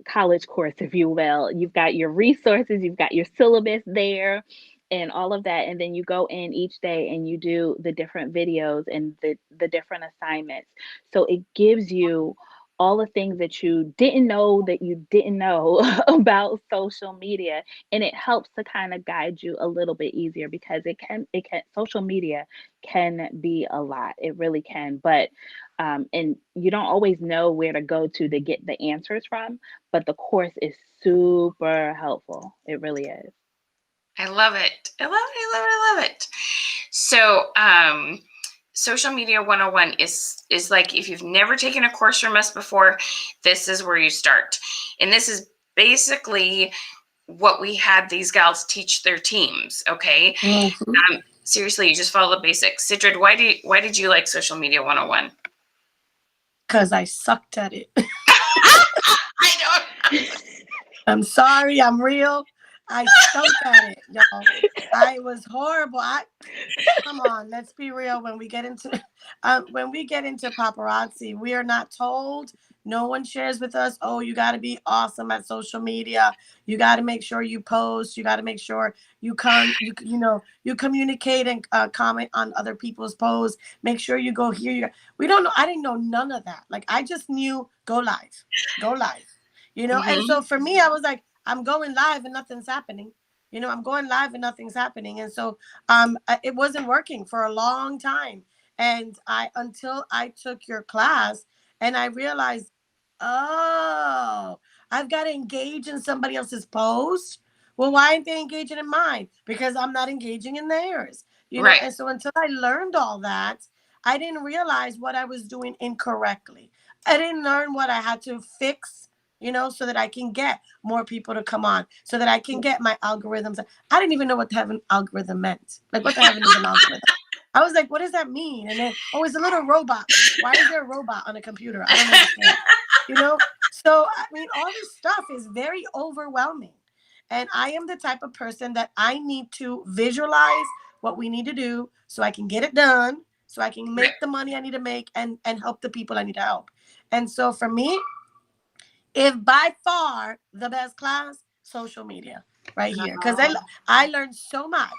college course, if you will. You've got your resources, you've got your syllabus there, and all of that. And then you go in each day and you do the different videos and the different assignments. So it gives you all the things that you didn't know about social media, and it helps to kind of guide you a little bit easier, because social media can be a lot. It really can. But and you don't always know where to go to get the answers from, but the course is super helpful. It really is. I love it. I love it. I love it. I love it. So, Social Media 101 is like, if you've never taken a course from us before, this is where you start. And this is basically what we had these gals teach their teams. Okay. Mhm. Seriously, you just follow the basics. Sidrid, why did you like Social Media 101? Because I sucked at it. I don't. I'm sorry, I'm real. I stunk at it, y'all. I was horrible. Come on, let's be real. When we get into paparazzi, we are not told. No one shares with us, oh, you got to be awesome at social media. You got to make sure you post. You got to make sure you communicate and comment on other people's posts. Make sure you go here. We don't know. I didn't know none of that. Like, I just knew go live, go live. And so for me, I was like, I'm going live and nothing's happening. I'm going live and nothing's happening. And so it wasn't working for a long time. And until I took your class and I realized, oh, I've got to engage in somebody else's post. Well, why aren't they engaging in mine? Because I'm not engaging in theirs. Right. And so until I learned all that, I didn't realize what I was doing incorrectly. I didn't learn what I had to fix, so that I can get more people to come on, so that I can get my algorithms. I didn't even know what to have an algorithm meant. Like, what the heaven is an algorithm? I was like, what does that mean? And then, oh, it's a little robot. Why is there a robot on a computer? I don't understand. So, I mean, all this stuff is very overwhelming. And I am the type of person that I need to visualize what we need to do so I can get it done, so I can make the money I need to make and help the people I need to help. And so for me, if by far the best class, social media right here. Because I learned so much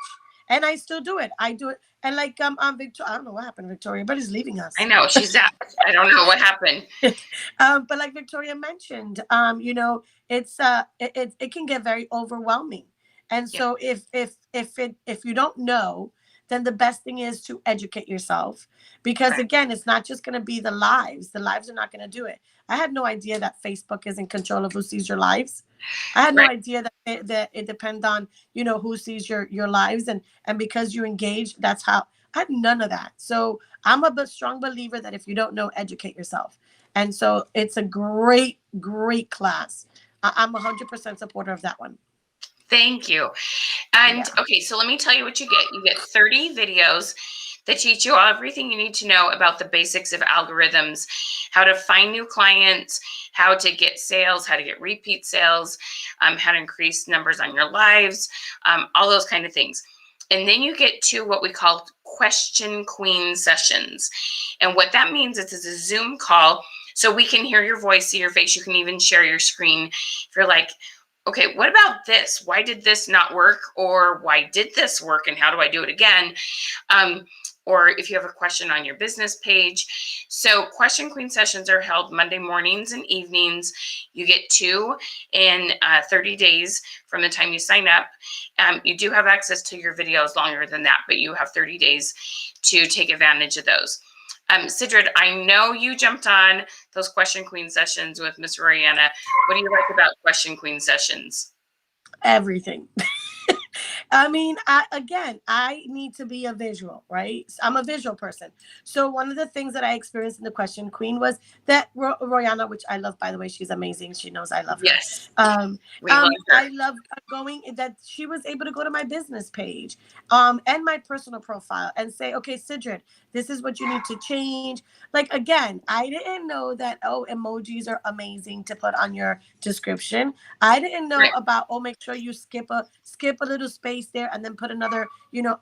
and I still do it. I do it. And like Victoria, I don't know what happened to Victoria, but he's leaving us. I know she's out. I don't know what happened. But like Victoria mentioned, it's it can get very overwhelming. And so if you don't know, then the best thing is to educate yourself, because again, it's not just going to be the lives. The lives are not going to do it. I had no idea that Facebook is in control of who sees your lives. I had no idea that it depends on, who sees your lives, and because you engage, that's how. I had none of that. So I'm a strong believer that if you don't know, educate yourself. And so it's a great, great class. I'm 100% supporter of that one. Thank you. And okay, so let me tell you what you get. You get 30 videos that teach you everything you need to know about the basics of algorithms, how to find new clients, how to get sales, how to get repeat sales, how to increase numbers on your lives, all those kind of things. And then you get to what we call question queen sessions. And what that means is it's a Zoom call, so we can hear your voice, see your face. You can even share your screen. If you're like, okay, what about this? Why did this not work? Or why did this work? And how do I do it again? or if you have a question on your business page. So Question Queen sessions are held Monday mornings and evenings. You get 2 in 30 days from the time you sign up. You do have access to your videos longer than that, but you have 30 days to take advantage of those. Sidrid, I know you jumped on those Question Queen sessions with Miss Royanna. What do you like about Question Queen sessions? Everything. I mean, I need to be a visual, right? I'm a visual person. So one of the things that I experienced in the Question Queen was that Royanna, which I love, by the way, she's amazing. She knows I love her. Yes. We love her. I love going that she was able to go to my business page and my personal profile and say, okay, Sidrid, this is what you need to change. Like, again, I didn't know that, emojis are amazing to put on your description. I didn't know about, make sure you skip a little space there and then put another,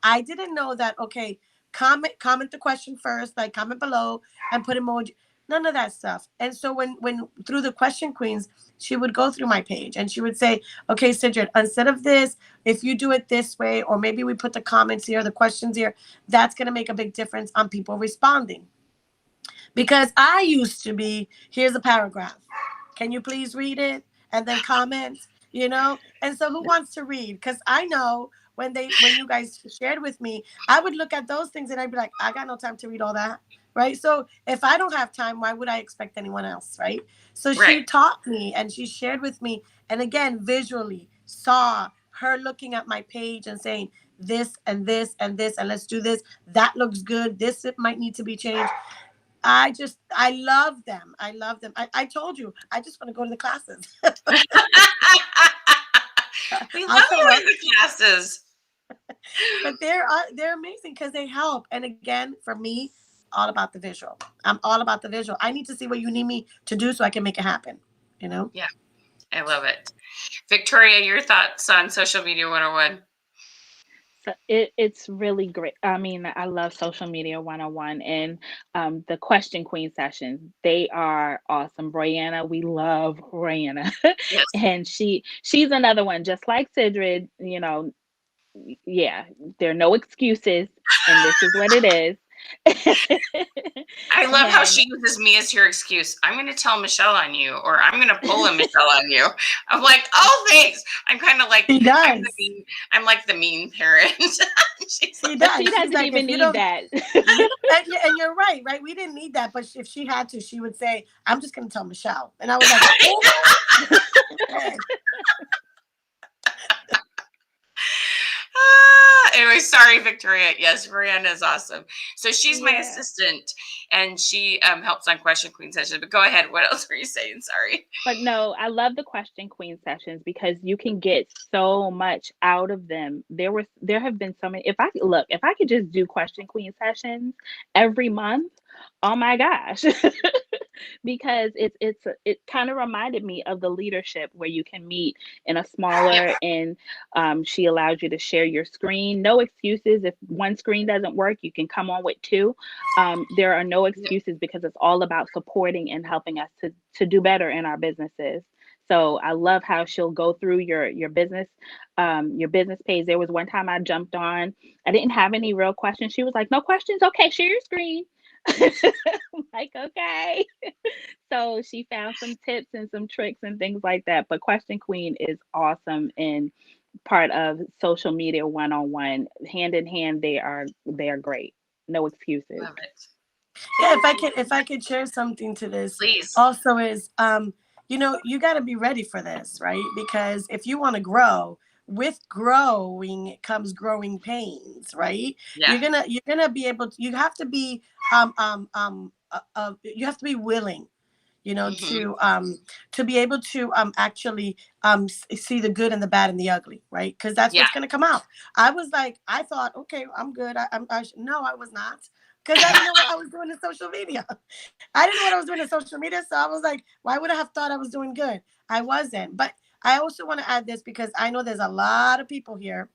I didn't know that, okay, comment the question first, like comment below and put emoji, none of that stuff. And so when through the Question Queens, she would go through my page and she would say, okay, Sidrid, instead of this, if you do it this way, or maybe we put the comments here, the questions here, that's going to make a big difference on people responding. Because I used to be, here's a paragraph. Can you please read it? And then comment, And so who wants to read? Because I know when you guys shared with me, I would look at those things and I'd be like, I got no time to read all that. Right. So if I don't have time, why would I expect anyone else? Right. So she taught me and she shared with me. And again, visually saw her looking at my page and saying this and this and this, and let's do this. That looks good. This, it might need to be changed. I love them. I love them. I told you, I just want to go to the classes. We love going to the classes. But they're amazing because they help. And again, for me, all about the visual. I'm all about the visual. I need to see what you need me to do so I can make it happen. Yeah, I love it. Victoria, your thoughts on Social Media 101? So it's really great. I mean, I love Social Media 101 and the Question Queen sessions. They are awesome. Royanna, we love Royanna. Yes. And she's another one, just like Sidrid, yeah, there are no excuses, and this is what it is. I love how she uses me as her excuse. I'm going to tell Michelle on you, or I'm going to pull a Michelle on you. I'm like, oh, thanks. I'm kind of like, I'm like the mean parent. She doesn't even need that. And you're right. We didn't need that. But if she had to, she would say, I'm just going to tell Michelle. And I was like, oh. Anyway, sorry, Victoria. Yes, Brianna is awesome. So she's my assistant, and she helps on Question Queen sessions. But go ahead. What else were you saying? Sorry. But no, I love the Question Queen sessions because you can get so much out of them. There have been so many. If I could just do Question Queen sessions every month, oh my gosh. Because it kind of reminded me of the leadership where you can meet in a smaller and she allows you to share your screen. No excuses. If one screen doesn't work, you can come on with 2. There are no excuses because it's all about supporting and helping us to do better in our businesses. So I love how she'll go through your business page. There was one time I jumped on, I didn't have any real questions. She was like, no questions? Okay, share your screen. I'm like, okay. So she found some tips and some tricks and things like that. But Question Queen is awesome and part of Social Media 101. Hand in hand, they are great. No excuses. Love it. Yeah, if I could share something to this, please. Also is you got to be ready for this, right? Because if you want to grow, with growing comes growing pains, right? Yeah. You're gonna be able to. You have to be you have to be willing, to be able to actually see the good and the bad and the ugly, right? Because that's what's gonna come out. I was like, I thought, okay, I'm good. No, I was not. Because I didn't know what I was doing in social media. I didn't know what I was doing in social media. So I was like, why would I have thought I was doing good? I wasn't. But I also want to add this because I know there's a lot of people here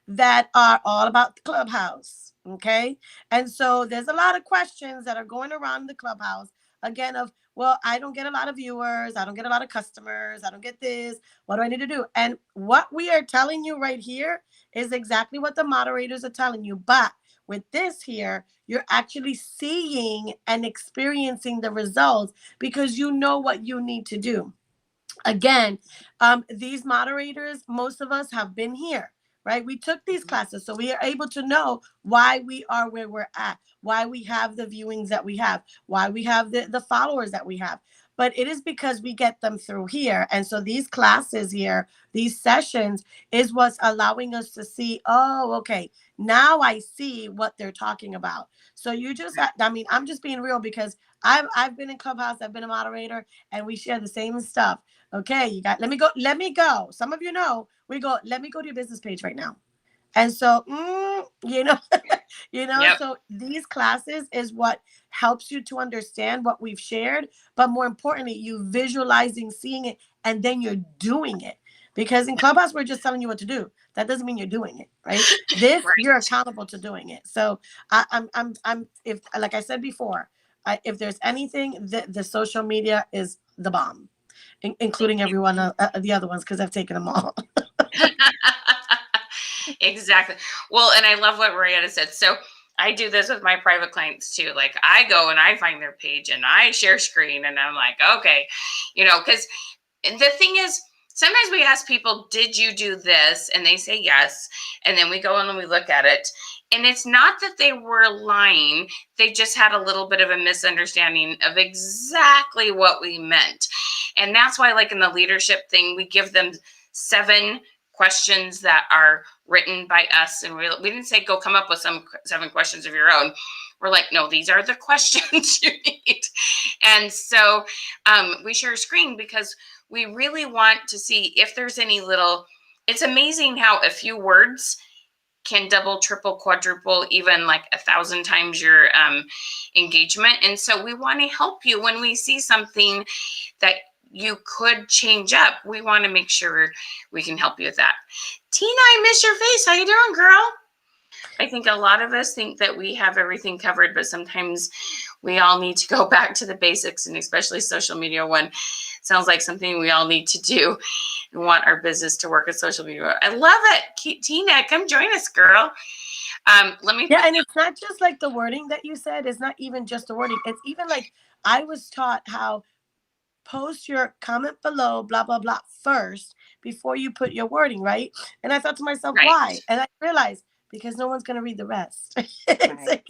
that are all about the Clubhouse. Okay. And so there's a lot of questions that are going around the Clubhouse again of, well, I don't get a lot of viewers. I don't get a lot of customers. I don't get this. What do I need to do? And what we are telling you right here is exactly what the moderators are telling you. But with this here, you're actually seeing and experiencing the results because you know what you need to do. Again, these moderators, most of us have been here, right? We took these classes, so we are able to know why we are where we're at, why we have the viewings that we have, why we have the followers that we have. But it is because we get them through here. And so these classes here, these sessions is what's allowing us to see, oh, okay, now I see what they're talking about. So you just, I mean, I'm just being real because I've been in Clubhouse, I've been a moderator, and we share the same stuff. Okay, you got, let me go. Some of you know, we go, let me go to your business page right now. And so, you know, Yep. so these classes is what helps you to understand what we've shared, but more importantly, you visualizing, seeing it, and then you're doing it. Because in Clubhouse, we're just telling you what to do. That doesn't mean you're doing it, right? This, Right. you're accountable to doing it. So I'm, if, like I said before, if there's anything, the social media is the bomb, including everyone, the other ones, because I've taken them all. Exactly. Well, and I love what Marietta said. So I do this with my private clients too. Like I go and I find their page and I share screen and I'm like, okay, because the thing is, sometimes we ask people, did you do this? And they say yes. And then we go and we look at it. And it's not that they were lying. They just had a little bit of a misunderstanding of exactly what we meant. And that's why, like in the leadership thing, we give them 7 questions that are written by us. And we didn't say, go come up with some 7 questions of your own. We're like, no, these are the questions you need. And so we share a screen because we really want to see if there's any little, it's amazing how a few words can double, triple, quadruple, even like 1,000 times your engagement. And so we want to help you when we see something that you could change up. We want to make sure we can help you with that. Tina, I miss your face. How you doing, girl? I think a lot of us think that we have everything covered, but sometimes we all need to go back to the basics, and especially social media one sounds like something we all need to do and want our business to work with social media. I love it. Tina, come join us, girl. Let me. Yeah, and it's not just like the wording that you said. It's not even just the wording. It's even like I was taught how post your comment below, blah, blah, blah, first before you put your wording, right? And I thought to myself, Right. why? And I realized because no one's going to read the rest. It's like,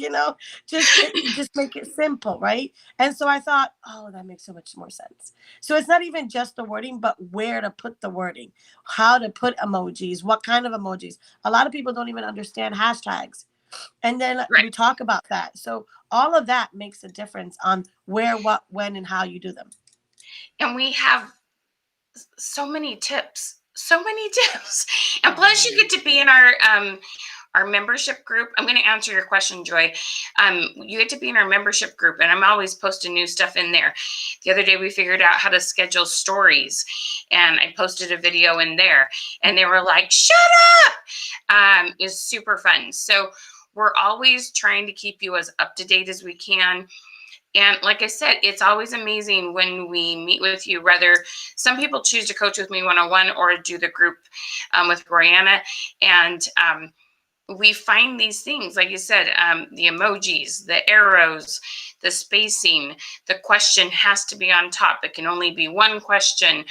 just make it simple, right? And so I thought, oh, that makes so much more sense. So it's not even just the wording, but where to put the wording, how to put emojis, what kind of emojis. A lot of people don't even understand hashtags. And then Right. we talk about that. So all of that makes a difference on where, what, when, and how you do them. And we have so many tips. And plus you get to be in our membership group. I'm going to answer your question, Joy. You get to be in our membership group, and I'm always posting new stuff in there. The other day we figured out how to schedule stories, and I posted a video in there, and they were like, shut up. It's super fun. So we're always trying to keep you as up to date as we can. And like I said, it's always amazing when we meet with you. Whether some people choose to coach with me one-on-one or do the group with Royanna. And we find these things, like you said, the emojis, the arrows, the spacing, the question has to be on top. It can only be one question,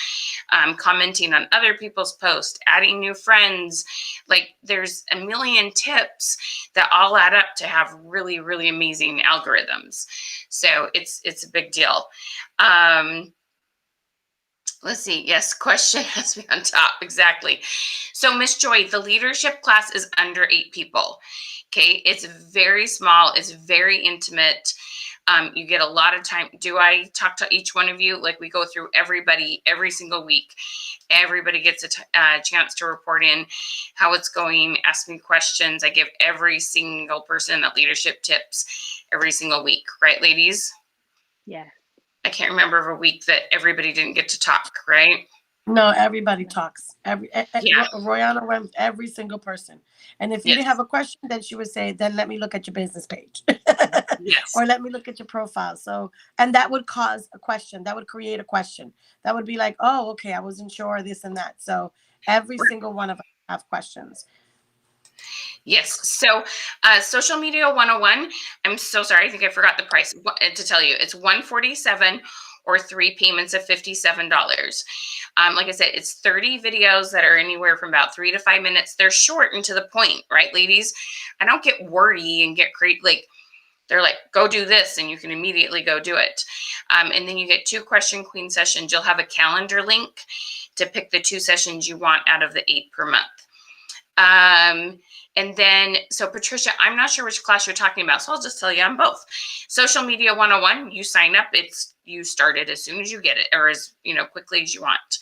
commenting on other people's posts, adding new friends. Like there's a million tips that all add up to have really, really amazing algorithms. So it's a big deal. Let's see. Yes, question has to be on top. Exactly. So Miss Joy, the leadership class is under 8 people. Okay. It's very small. It's very intimate. You get a lot of time. Do I talk to each one of you? Like we go through everybody every single week. Everybody gets a chance to report in how it's going, ask me questions. I give every single person that leadership tips every single week. Right, ladies? Yes. I can't remember of a week that everybody didn't get to talk, right? No, everybody talks. Yeah. Royanna went with every single person. And if you didn't have a question, then she would say, then let me look at your business page. Yes. Or let me look at your profile. So, and that would cause a question. That would create a question. That would be like, oh, okay, I wasn't sure this and that. So every single one of us have questions. Yes. So social media 101, I'm so sorry. I think I forgot the price to tell you. It's $147 or 3 payments of $57. Like I said, it's 30 videos that are anywhere from about 3 to 5 minutes. They're short and to the point, right, ladies? I don't get wordy and get great, like, they're like, go do this, and you can immediately go do it. And then you get 2 question queen sessions. You'll have a calendar link to pick the 2 sessions you want out of the 8 per month. And then, so Patricia, I'm not sure which class you're talking about, so I'll just tell you I'm both. Social Media 101, you sign up, you start it as soon as you get it, or as quickly as you want.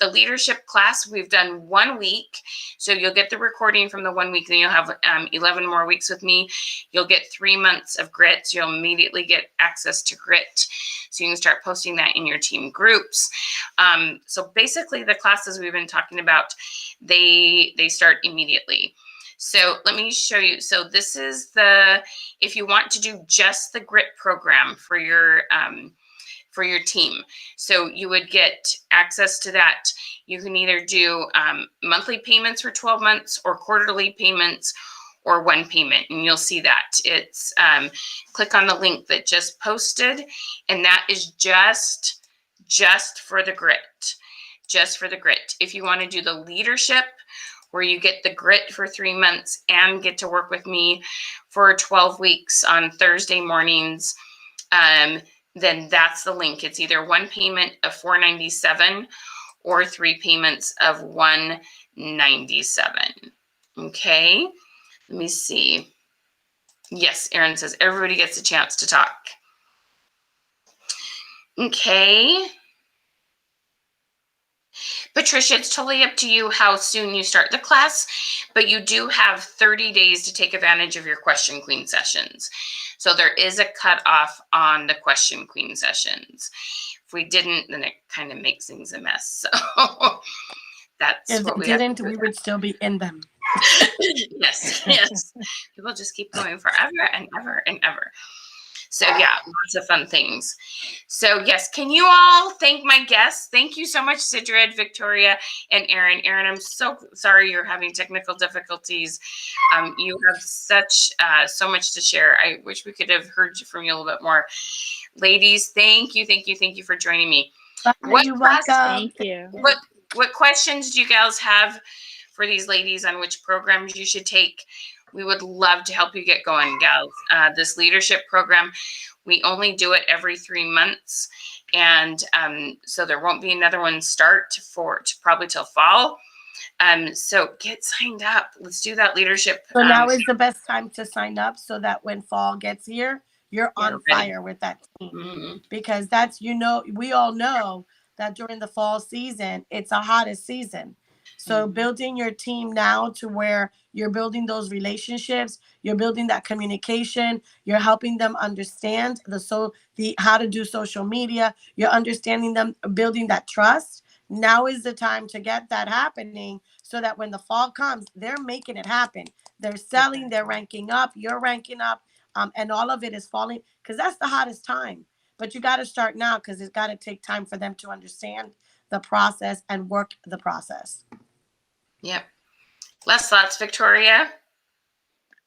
The leadership class, we've done 1 week, so you'll get the recording from the 1 week, then you'll have 11 more weeks with me. You'll get 3 months of grit, so you'll immediately get access to grit, so you can start posting that in your team groups. So basically the classes we've been talking about, they start immediately. So let me show you. So this is if you want to do just the grit program for your team. So you would get access to that. You can either do monthly payments for 12 months or quarterly payments or 1 payment, and you'll see that. It's click on the link that just posted, and that is just for the grit. Just for the grit. If you want to do the leadership, where you get the grit for 3 months and get to work with me for 12 weeks on Thursday mornings, then that's the link. It's either 1 payment of $497 or 3 payments of $197. Okay, let me see. Yes, Erin says everybody gets a chance to talk. Okay. Patricia, it's totally up to you how soon you start the class, but you do have 30 days to take advantage of your Question Queen sessions. So there is a cutoff on the Question Queen sessions. If we didn't, then it kind of makes things a mess. So that's if what we didn't, we would still be in them. Yes. People just keep going forever and ever and ever. So yeah, lots of fun things. So yes, can you all thank my guests? Thank you so much, Sidrid, Victoria, and Erin. Erin, I'm so sorry you're having technical difficulties. You have so much to share. I wish we could have heard from you a little bit more. Ladies, thank you for joining me. You're welcome. Thank you. What questions do you guys have for these ladies on which programs you should take? We would love to help you get going, gals. This leadership program, we only do it every 3 months. And so there won't be another one start probably till fall. So get signed up. Let's do that leadership. So now is the best time to sign up so that when fall gets here, you're on fire with that team. Mm-hmm. Because that's, we all know that during the fall season, it's the hottest season. So building your team now to where you're building those relationships, you're building that communication, you're helping them understand how to do social media, you're understanding them, building that trust. Now is the time to get that happening so that when the fall comes, they're making it happen. They're selling, they're ranking up, you're ranking up, and all of it is falling because that's the hottest time. But you got to start now because it's got to take time for them to understand the process and work the process. Yep. Last thoughts, Victoria?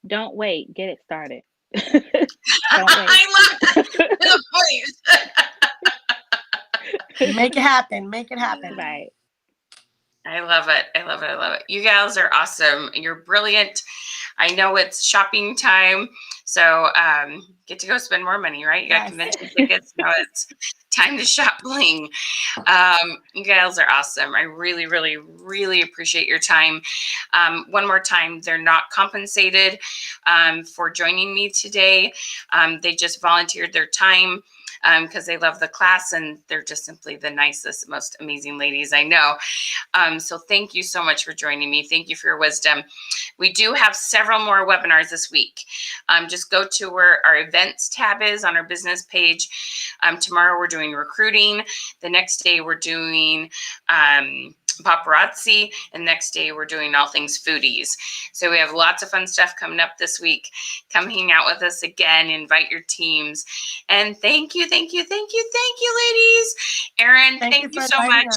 Don't wait. Get it started. Don't wait. I love that. Make it happen. Make it happen. Right. I love it. You gals are awesome. You're brilliant. I know it's shopping time, so get to go spend more money, right? You got convention tickets. Now it's time to shop bling. You gals are awesome. I really, really, really appreciate your time. One more time, they're not compensated for joining me today. They just volunteered their time because they love the class and they're just simply the nicest, most amazing ladies I know. So thank you so much for joining me. Thank you for your wisdom. We do have several more webinars this week. Just go to where our events tab is on our business page. Tomorrow we're doing recruiting. The next day we're doing paparazzi, and next day we're doing all things foodies. So we have lots of fun stuff coming up this week. Come hang out with us again, invite your teams, and thank you ladies. Erin, thank you so much.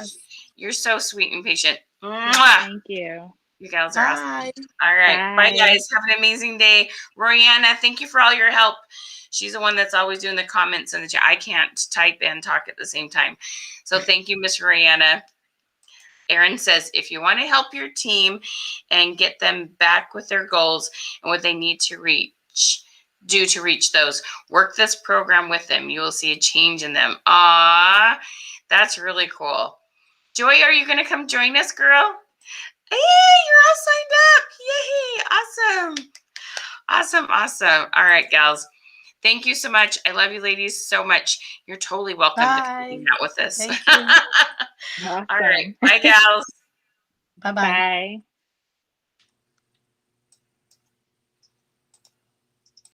You're so sweet and patient. Thank you. You gals are awesome. Bye. All right. Bye, Bye. guys. Have an amazing day. Royanna, thank you for all your help. She's the one that's always doing the comments in the chat. I can't type and talk at the same time. So thank you, Miss Royanna. Erin says, if you want to help your team and get them back with their goals and what they need to do to reach those, work this program with them. You will see a change in them. Ah, that's really cool. Joy, are you going to come join us, girl? Hey, you're all signed up. Yay. Awesome. Awesome. Awesome. All right, gals. Thank you so much. I love you ladies so much. You're totally welcome to come hang out with us. Thank you. Awesome. All right. Bye, gals. Bye-bye. Bye.